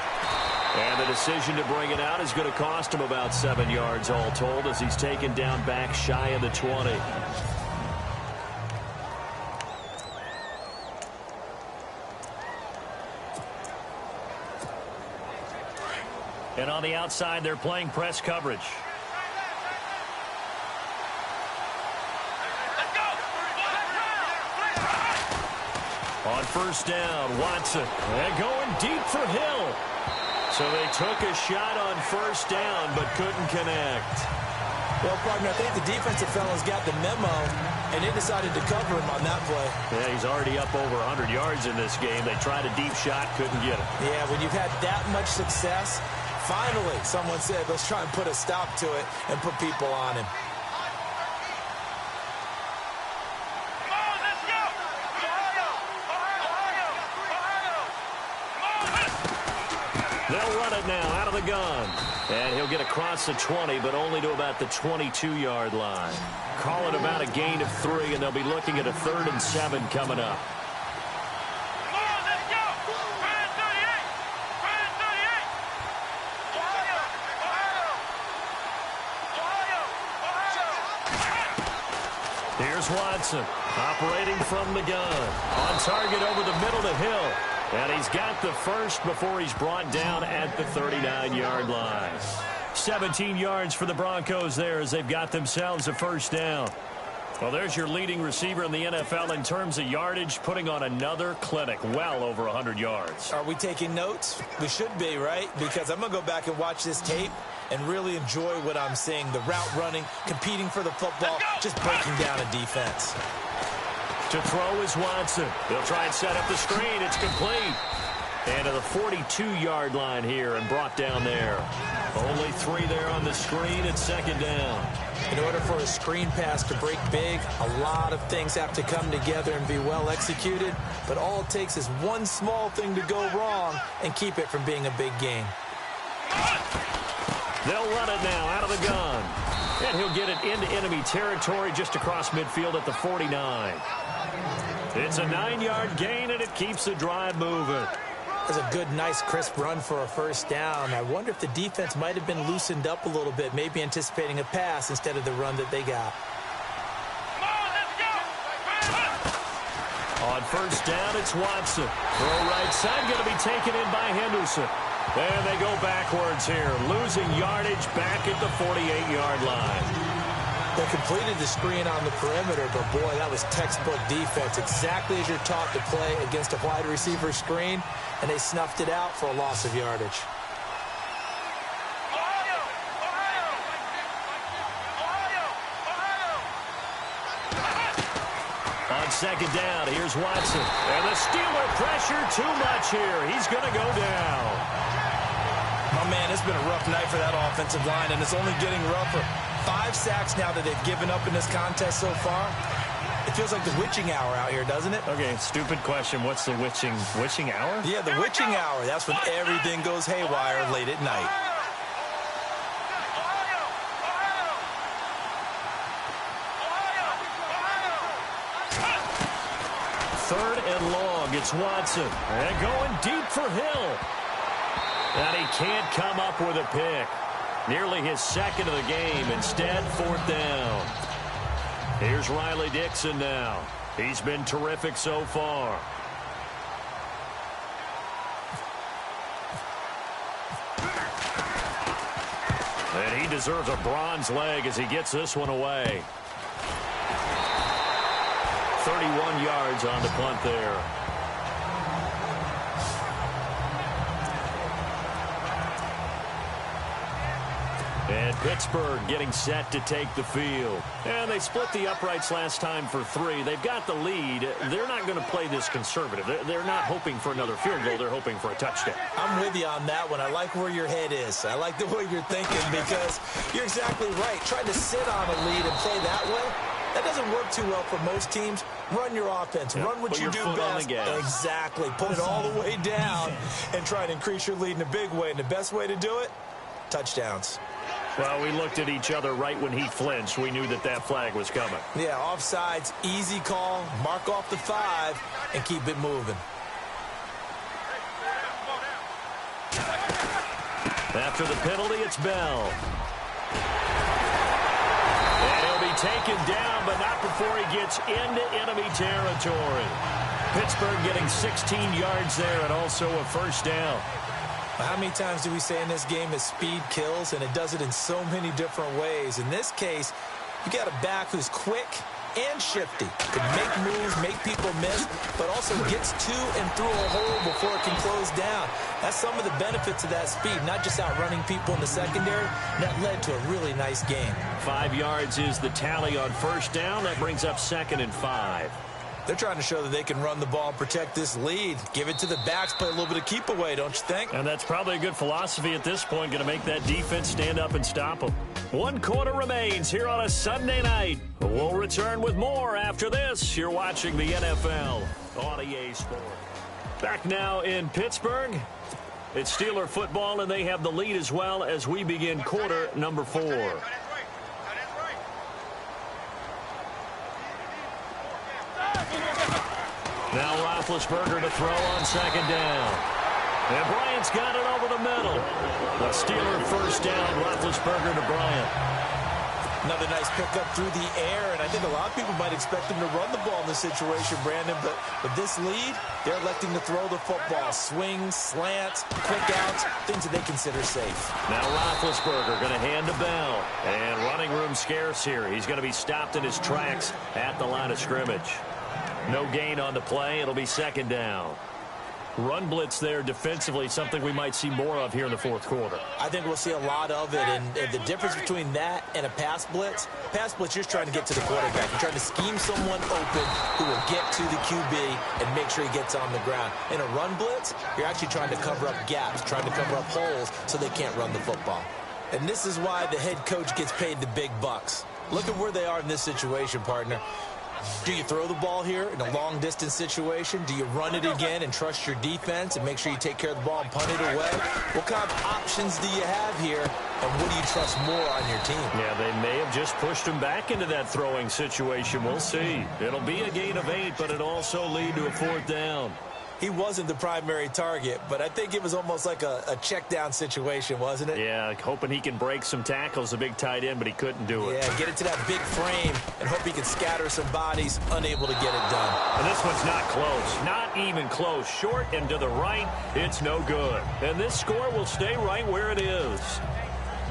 And the decision to bring it out is going to cost him about 7 yards all told as he's taken down back shy of the 20. And on the outside, they're playing press coverage. On 1st down, Watson. And going deep for Hill. So they took a shot on 1st down, but couldn't connect. Well, partner, I think the defensive fellows got the memo, and they decided to cover him on that play. Yeah, he's already up over 100 yards in this game. They tried a deep shot, couldn't get it. Yeah, when you've had that much success, finally someone said, let's try and put a stop to it and put people on him. They'll run it now out of the gun. And he'll get across the 20, but only to about the 22-yard line. Call it about a gain of 3, and they'll be looking at a 3rd and 7 coming up. Here's Watson, operating from the gun. On target over the middle to Hill. And he's got the first before he's brought down at the 39-yard line. 17 yards for the Broncos there as they've got themselves a 1st down. Well, there's your leading receiver in the NFL in terms of yardage, putting on another clinic, well over 100 yards. Are we taking notes? We should be, right? Because I'm going to go back and watch this tape and really enjoy what I'm seeing. The route running, competing for the football, just breaking down a defense. To throw is Watson. He'll try and set up the screen. It's complete. And to the 42-yard line here and brought down there. Only 3 there on the screen at second down. In order for a screen pass to break big, a lot of things have to come together and be well executed. But all it takes is one small thing to go wrong and keep it from being a big gain. They'll run it now out of the gun. And he'll get it into enemy territory just across midfield at the 49. It's a 9-yard gain, and it keeps the drive moving. That's a good, nice, crisp run for a first down. I wonder if the defense might have been loosened up a little bit, maybe anticipating a pass instead of the run that they got. On first down, it's Watson. Throw right side, going to be taken in by Henderson. And they go backwards here, losing yardage back at the 48-yard line. They completed the screen on the perimeter, but boy, that was textbook defense. Exactly as you're taught to play against a wide receiver screen, and they snuffed it out for a loss of yardage. On second down, here's Watson. And the Steeler pressure too much here. He's going to go down. My man, it's been a rough night for that offensive line, and it's only getting rougher. 5 sacks now that they've given up in this contest so far. It feels like the witching hour out here, doesn't it? Okay, stupid question. What's the witching hour? Yeah, the witching hour. That's when everything goes haywire late at night. Third and long. It's Watson. And going deep for Hill. And he can't come up with a pick. Nearly his second of the game. Instead, fourth down. Here's Riley Dixon now. He's been terrific so far. And he deserves a bronze leg as he gets this one away. 31 yards on the punt there. And Pittsburgh getting set to take the field. And they split the uprights last time for 3. They've got the lead. They're not going to play this conservative. They're not hoping for another field goal. They're hoping for a touchdown. I'm with you on that one. I like where your head is. I like the way you're thinking because you're exactly right. Trying to sit on a lead and play that way, that doesn't work too well for most teams. Run your offense. Yep. Run what you do best. Exactly. Put it all the way down and try and increase your lead in a big way. And the best way to do it, touchdowns. Well, we looked at each other right when he flinched. We knew that that flag was coming. Yeah, offsides, easy call. Mark off the 5 and keep it moving. After the penalty, it's Bell. And he'll be taken down, but not before he gets into enemy territory. Pittsburgh getting 16 yards there and also a first down. How many times do we say in this game that speed kills, and it does it in so many different ways? In this case, you got a back who's quick and shifty. Can make moves, make people miss, but also gets to and through a hole before it can close down. That's some of the benefits of that speed, not just outrunning people in the secondary. That led to a really nice game. 5 yards is the tally on first down. That brings up 2nd and 5. They're trying to show that they can run the ball and protect this lead. Give it to the backs, play a little bit of keep away, don't you think? And that's probably a good philosophy at this point, going to make that defense stand up and stop them. 1 quarter remains here on a Sunday night. We'll return with more after this. You're watching the NFL on EA Sports. Back now in Pittsburgh. It's Steeler football, and they have the lead as well as we begin quarter number 4. Now Roethlisberger to throw on second down. And Bryant's got it over the middle. The Steeler first down, Roethlisberger to Bryant. Another nice pickup through the air, and I think a lot of people might expect them to run the ball in this situation, Brandon, but with this lead, they're electing to throw the football. Swings, slants, quick outs, things that they consider safe. Now Roethlisberger going to hand to Bell. And running room scarce here. He's going to be stopped in his tracks at the line of scrimmage. No gain on the play. It'll be second down. Run blitz there defensively, something we might see more of here in the fourth quarter. I think we'll see a lot of it, and the difference between that and a pass blitz, you're just trying to get to the quarterback. You're trying to scheme someone open who will get to the QB and make sure he gets on the ground. In a run blitz, you're actually trying to cover up gaps, trying to cover up holes so they can't run the football. And this is why the head coach gets paid the big bucks. Look at where they are in this situation, partner. Do you throw the ball here in a long-distance situation? Do you run it again and trust your defense and make sure you take care of the ball and punt it away? What kind of options do you have here, and what do you trust more on your team? Yeah, they may have just pushed him back into that throwing situation. We'll see. It'll be a gain of 8, but it also lead to a 4th down. He wasn't the primary target, but I think it was almost like a check-down situation, wasn't it? Yeah, hoping he can break some tackles, a big tight end, but he couldn't do it. Yeah, get it to that big frame and hope he can scatter some bodies, unable to get it done. And this one's not close, not even close. Short and to the right, it's no good. And this score will stay right where it is.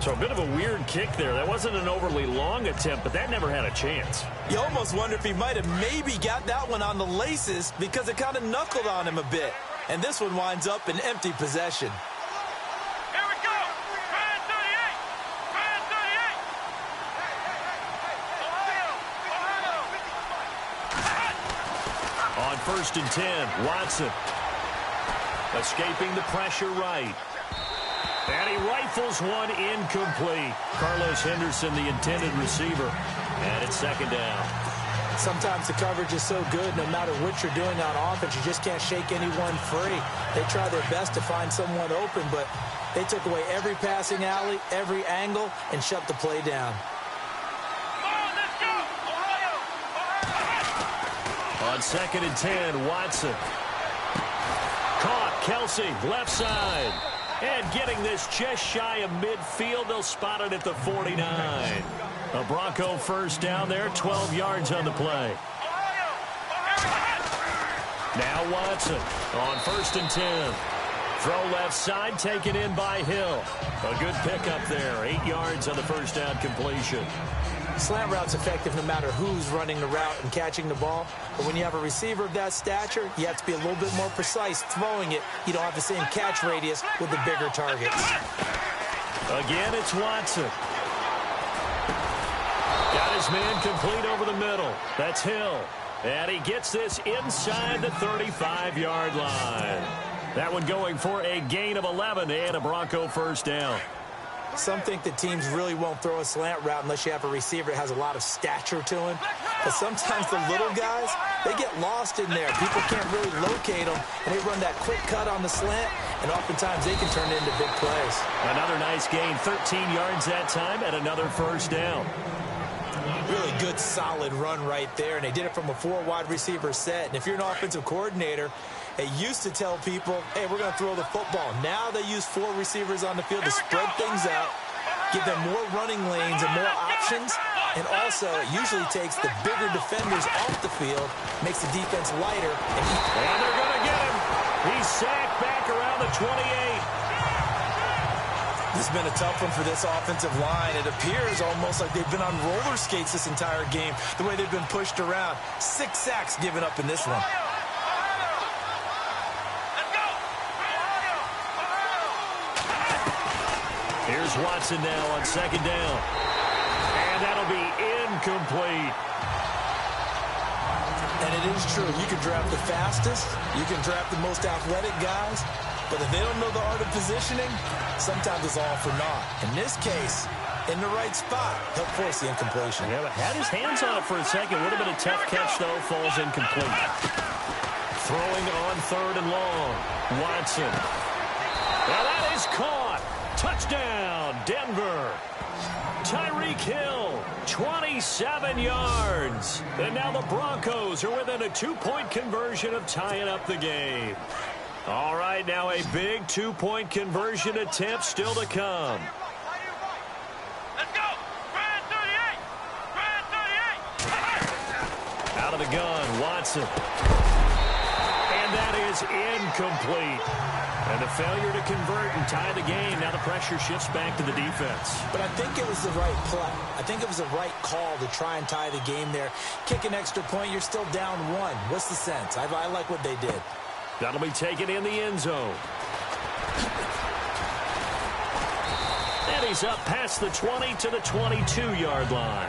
So a bit of a weird kick there. That wasn't an overly long attempt, but that never had a chance. You almost wonder if he might have maybe got that one on the laces because it kind of knuckled on him a bit. And this one winds up in empty possession. Here we go. Try 38. Try 38. Ohio. On 1st and 10, Watson escaping the pressure right. And he rifles one incomplete. Carlos Henderson, the intended receiver. And it's 2nd down. Sometimes the coverage is so good, no matter what you're doing on offense, you just can't shake anyone free. They try their best to find someone open, but they took away every passing alley, every angle, and shut the play down. On 2nd and 10, Watson. Caught, Kelsey, left side. And getting this just shy of midfield, they'll spot it at the 49. A Bronco 1st down there, 12 yards on the play. Now Watson on 1st and 10. Throw left side, taken in by Hill. A good pickup there, 8 yards on the 1st down completion. Slant route's effective no matter who's running the route and catching the ball. But when you have a receiver of that stature, you have to be a little bit more precise throwing it. You don't have the same catch radius with the bigger targets. Again, it's Watson. Got his man complete over the middle. That's Hill. And he gets this inside the 35-yard line. That one going for a gain of 11 and a Bronco 1st down. Some think that teams really won't throw a slant route unless you have a receiver that has a lot of stature to him. But sometimes the little guys, they get lost in there. People can't really locate them, and they run that quick cut on the slant, and oftentimes they can turn it into big plays. Another nice gain, 13 yards that time, and another 1st down. Really good, solid run right there, and they did it from a 4 wide receiver set. And if you're an offensive coordinator, they used to tell people, hey, we're going to throw the football. Now they use 4 receivers on the field to spread things out, give them more running lanes and more options, and also it usually takes the bigger defenders off the field, makes the defense lighter. And they're going to get him. He's sacked back around the 28. This has been a tough one for this offensive line. It appears almost like they've been on roller skates this entire game, the way they've been pushed around. 6 sacks given up in this one. Here's Watson now on 2nd down. And that'll be incomplete. And it is true. You can draft the fastest. You can draft the most athletic guys. But if they don't know the art of positioning, sometimes it's all for naught. In this case, in the right spot, he'll force the incompletion. Yeah, but had his hands on it for a second. Would have been a tough catch, though. Falls incomplete. Throwing on 3rd and long. Watson. Now that is caught. Touchdown, Denver. Tyreek Hill, 27 yards. And now the Broncos are within a 2-point conversion of tying up the game. All right, now a big 2-point conversion attempt still to come. Let's go. Try 38. Try 38. Out of the gun, Watson. And that is incomplete. And a failure to convert and tie the game. Now the pressure shifts back to the defense. But I think it was the right play. I think it was the right call to try and tie the game there. Kick an extra point, you're still down 1. What's the sense? I like what they did. That'll be taken in the end zone. And he's up past the 20 to the 22-yard line.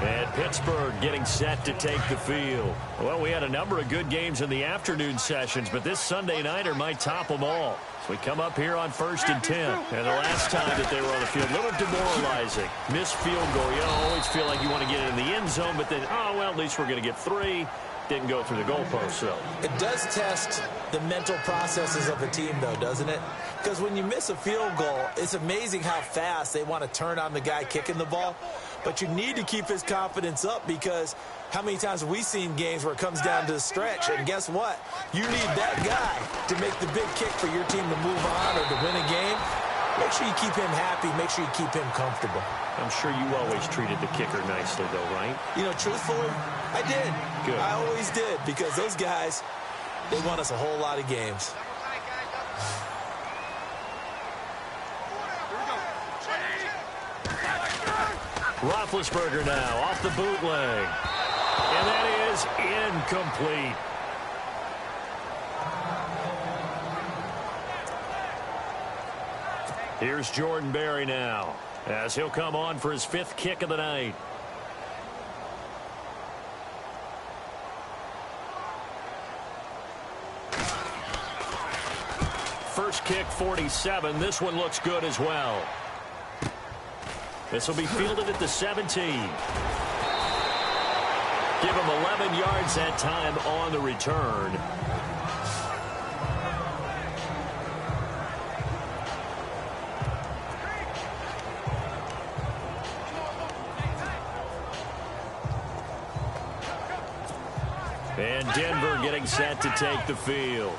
And Pittsburgh getting set to take the field. Well, we had a number of good games in the afternoon sessions, but this Sunday nighter might top them all. So we come up here on 1st and 10. And the last time that they were on the field, a little demoralizing. Missed field goal. You always feel like you want to get it in the end zone, but then, oh, well, at least we're going to get 3. Didn't go through the goalpost, so. It does test the mental processes of a team, though, doesn't it? Because when you miss a field goal, it's amazing how fast they want to turn on the guy kicking the ball. But you need to keep his confidence up, because how many times have we seen games where it comes down to the stretch? And guess what? You need that guy to make the big kick for your team to move on or to win a game. Make sure you keep him happy. Make sure you keep him comfortable. I'm sure you always treated the kicker nicely, though, right? You know, truthfully, I did. Good. I always did, because those guys, they won us a whole lot of games. Roethlisberger now off the bootleg. And that is incomplete. Here's Jordan Berry now, as he'll come on for his 5th kick of the night. First kick, 47. This one looks good as well. This will be fielded at the 17. Give him 11 yards that time on the return. And Denver getting set to take the field.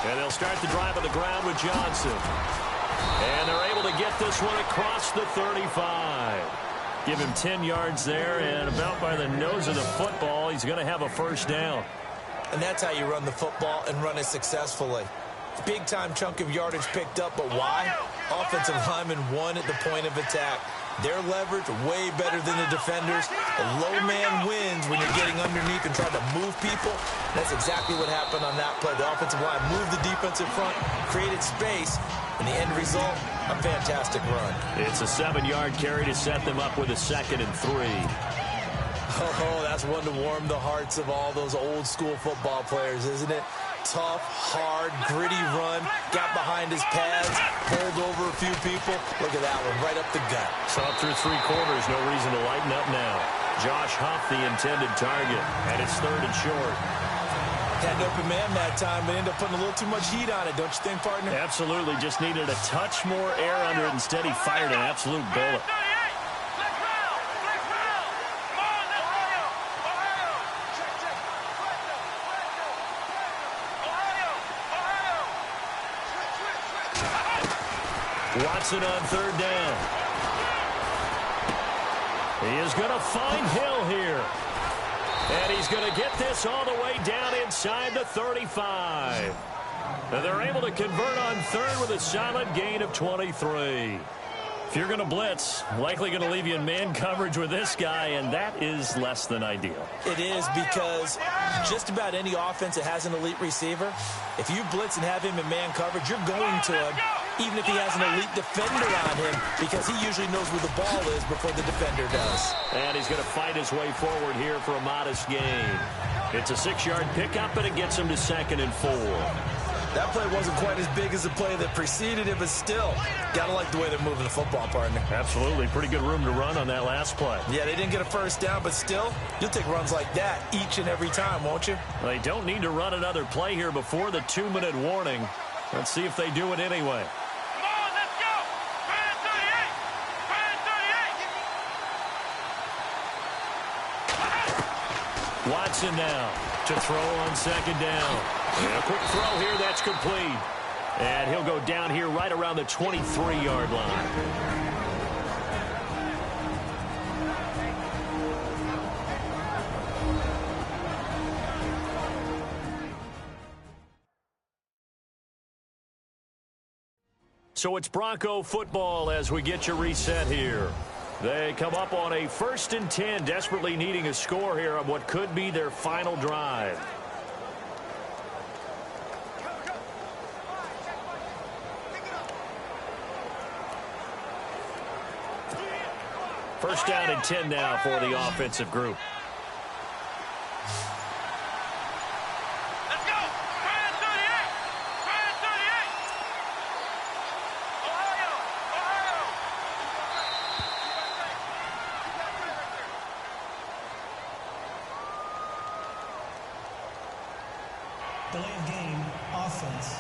And they'll start the drive on the ground with Johnson. And they're able to get this one across the 35. Give him 10 yards there, and about by the nose of the football, he's going to have a first down. And that's how you run the football and run it successfully. Big-time chunk of yardage picked up, but why? Offensive lineman won at the point of attack. Their leverage way better than the defenders. The low man wins when you're getting underneath and trying to move people. That's exactly what happened on that play. The offensive line moved the defensive front, created space, and the end result, a fantastic run. It's a 7-yard carry to set them up with a 2nd and 3. Oh, that's one to warm the hearts of all those old school football players, isn't it? Tough, hard, gritty run, got behind his pads, pulled over a few people. Look at that one, right up the gut. So up through 3 quarters, no reason to lighten up now. Josh Huff, the intended target, and it's 3rd and short. Had an open man that time, but ended up putting a little too much heat on it, don't you think, partner? Absolutely, just needed a touch more air under it. Instead, he fired an absolute bullet. Watson on 3rd down. He is going to find Hill here. And he's going to get this all the way down inside the 35. And they're able to convert on 3rd with a solid gain of 23. If you're going to blitz, likely going to leave you in man coverage with this guy, and that is less than ideal. It is, because just about any offense that has an elite receiver, if you blitz and have him in man coverage, you're going to him, even if he has an elite defender on him, because he usually knows where the ball is before the defender does. And he's going to fight his way forward here for a modest gain. It's a 6-yard pickup, and it gets him to 2nd and 4. That play wasn't quite as big as the play that preceded it, but still, gotta like the way they're moving the football, partner. Absolutely. Pretty good room to run on that last play. Yeah, they didn't get a first down, but still, you'll take runs like that each and every time, won't you? They don't need to run another play here before the 2-minute warning. Let's see if they do it anyway. Come on, let's go! Try it, 38! Try it, 38! Watson now to throw on 2nd down. And a quick throw here, that's complete. And he'll go down here right around the 23-yard line. So it's Bronco football as we get you reset here. They come up on a 1st and 10, desperately needing a score here on what could be their final drive. First down and 10 now for the offensive group. Let's go. Try and 38. Try and 38. Ohio. Ohio. Delay of game, offense.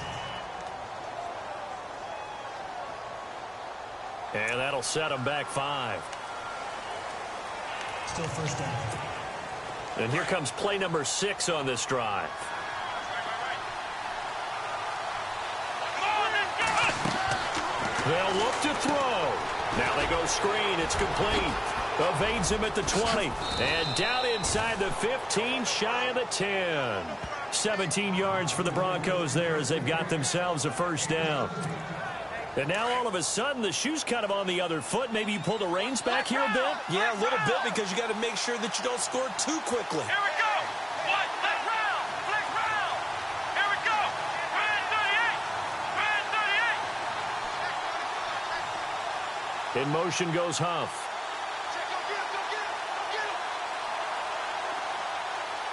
And that'll set them back 5. Still first down. And here comes play number 6 on this drive. They'll look to throw. Now they go screen. It's complete. Evades him at the 20. And down inside the 15, shy of the 10. 17 yards for the Broncos there as they've got themselves a first down. And now all of a sudden the shoe's kind of on the other foot. Maybe you pull the reins back here a bit? Yeah, a little bit because you got to make sure that you don't score too quickly. Here we go. What? Let's round. Let's round. Here we go. Try and 38. Try and 38. In motion goes Huff.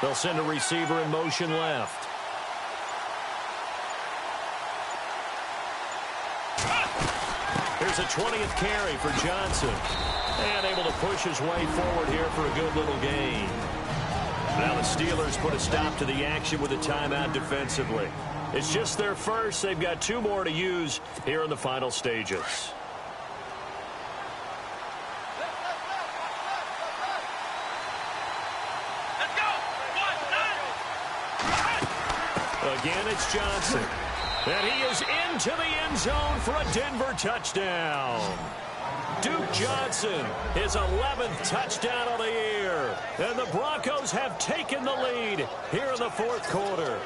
They'll send a receiver in motion left. Here's a 20th carry for Johnson. And able to push his way forward here for a good little gain. Now the Steelers put a stop to the action with a timeout defensively. It's just their first. They've got 2 more to use here in the final stages. Let's go. Again, it's Johnson. And he is into the end zone for a Denver touchdown. Duke Johnson, his 11th touchdown of the year. And the Broncos have taken the lead here in the 4th quarter.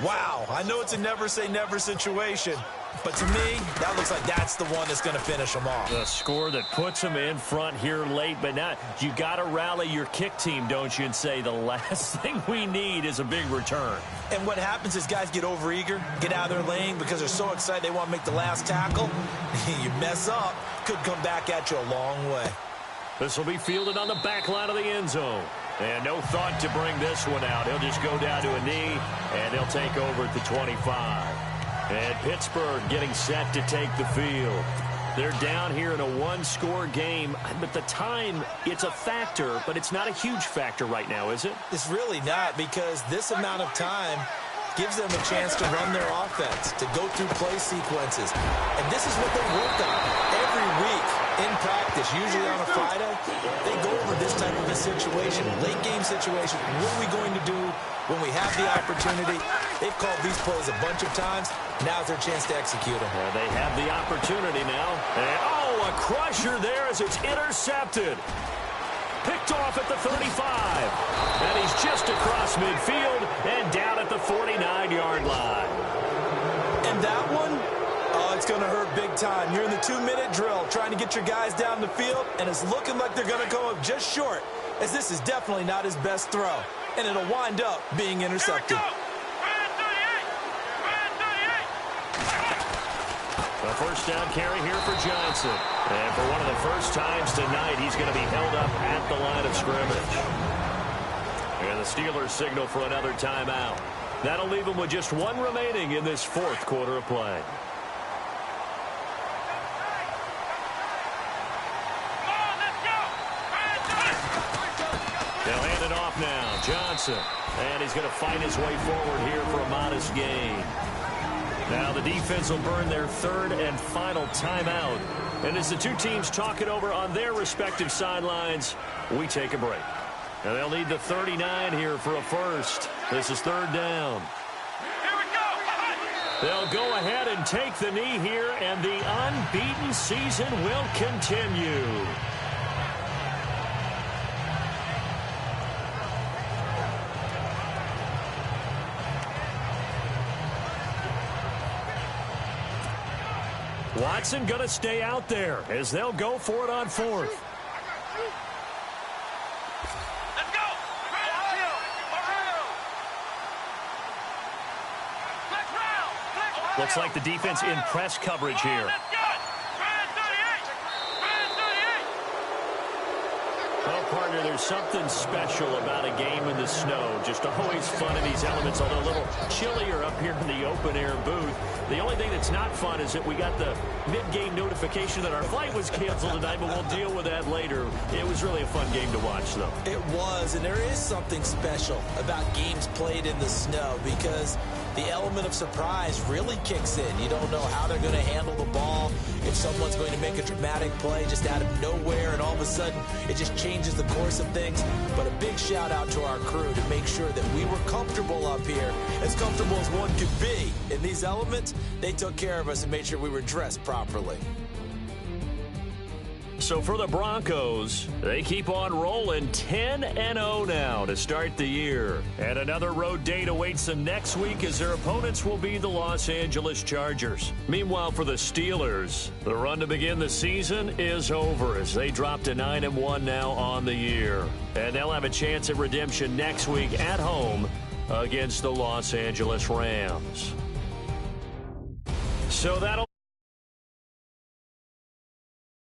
Wow, I know it's a never-say-never situation, but to me, that looks like that's the one that's going to finish them off. The score that puts them in front here late, but not. You got to rally your kick team, don't you, and say the last thing we need is a big return. And what happens is guys get overeager, get out of their lane because they're so excited they want to make the last tackle. You mess up, could come back at you a long way. This will be fielded on the back line of the end zone. And no thought to bring this one out. He'll just go down to a knee, and they'll take over at the 25. And Pittsburgh getting set to take the field. They're down here in a 1-score game, but the time, it's a factor, but it's not a huge factor right now, is it? It's really not, because this amount of time gives them a chance to run their offense, to go through play sequences. And this is what they work on every week in practice, usually on a Friday. They go over this type of a situation, late game situation. What are we going to do when we have the opportunity? They've called these plays a bunch of times. Now's their chance to execute them. Well, they have the opportunity now. And, oh, a crusher there as it's intercepted. Picked off at the 35. And he's just across midfield and down at the 49-yard line. And that one, oh, it's going to hurt big time. You're in the 2-minute drill trying to get your guys down the field, and it's looking like they're going to go up just short, as this is definitely not his best throw. And it'll wind up being intercepted. A first down carry here for Johnson. And for one of the first times tonight, he's going to be held up at the line of scrimmage. And the Steelers signal for another timeout. That'll leave them with just 1 remaining in this 4th quarter of play. They'll hand it off now. Johnson. And he's going to fight his way forward here for a modest gain. Now the defense will burn their 3rd and final timeout. And as the 2 teams talk it over on their respective sidelines, we take a break. And they'll need the 39 here for a first. This is 3rd down. Here we go. They'll go ahead and take the knee here, and the unbeaten season will continue. Watson going to stay out there as they'll go for it on fourth. Let's go. Looks like the defense in press coverage here. Well, partner, there's something special about a game in the snow. Just always fun in these elements, although a little chillier up here in the open-air booth. The only thing that's not fun is that we got the mid-game notification that our flight was canceled tonight, but we'll deal with that later. It was really a fun game to watch, though. It was, and there is something special about games played in the snow because the element of surprise really kicks in. You don't know how they're going to handle the ball, if someone's going to make a dramatic play just out of nowhere, and all of a sudden it just changes the course of things. But a big shout out to our crew to make sure that we were comfortable up here, as comfortable as one could be. In these elements, they took care of us and made sure we were dressed properly. So for the Broncos, they keep on rolling 10-0 now to start the year. And another road date awaits them next week as their opponents will be the Los Angeles Chargers. Meanwhile, for the Steelers, the run to begin the season is over as they drop to 9-1 now on the year. And they'll have a chance at redemption next week at home against the Los Angeles Rams. So that'll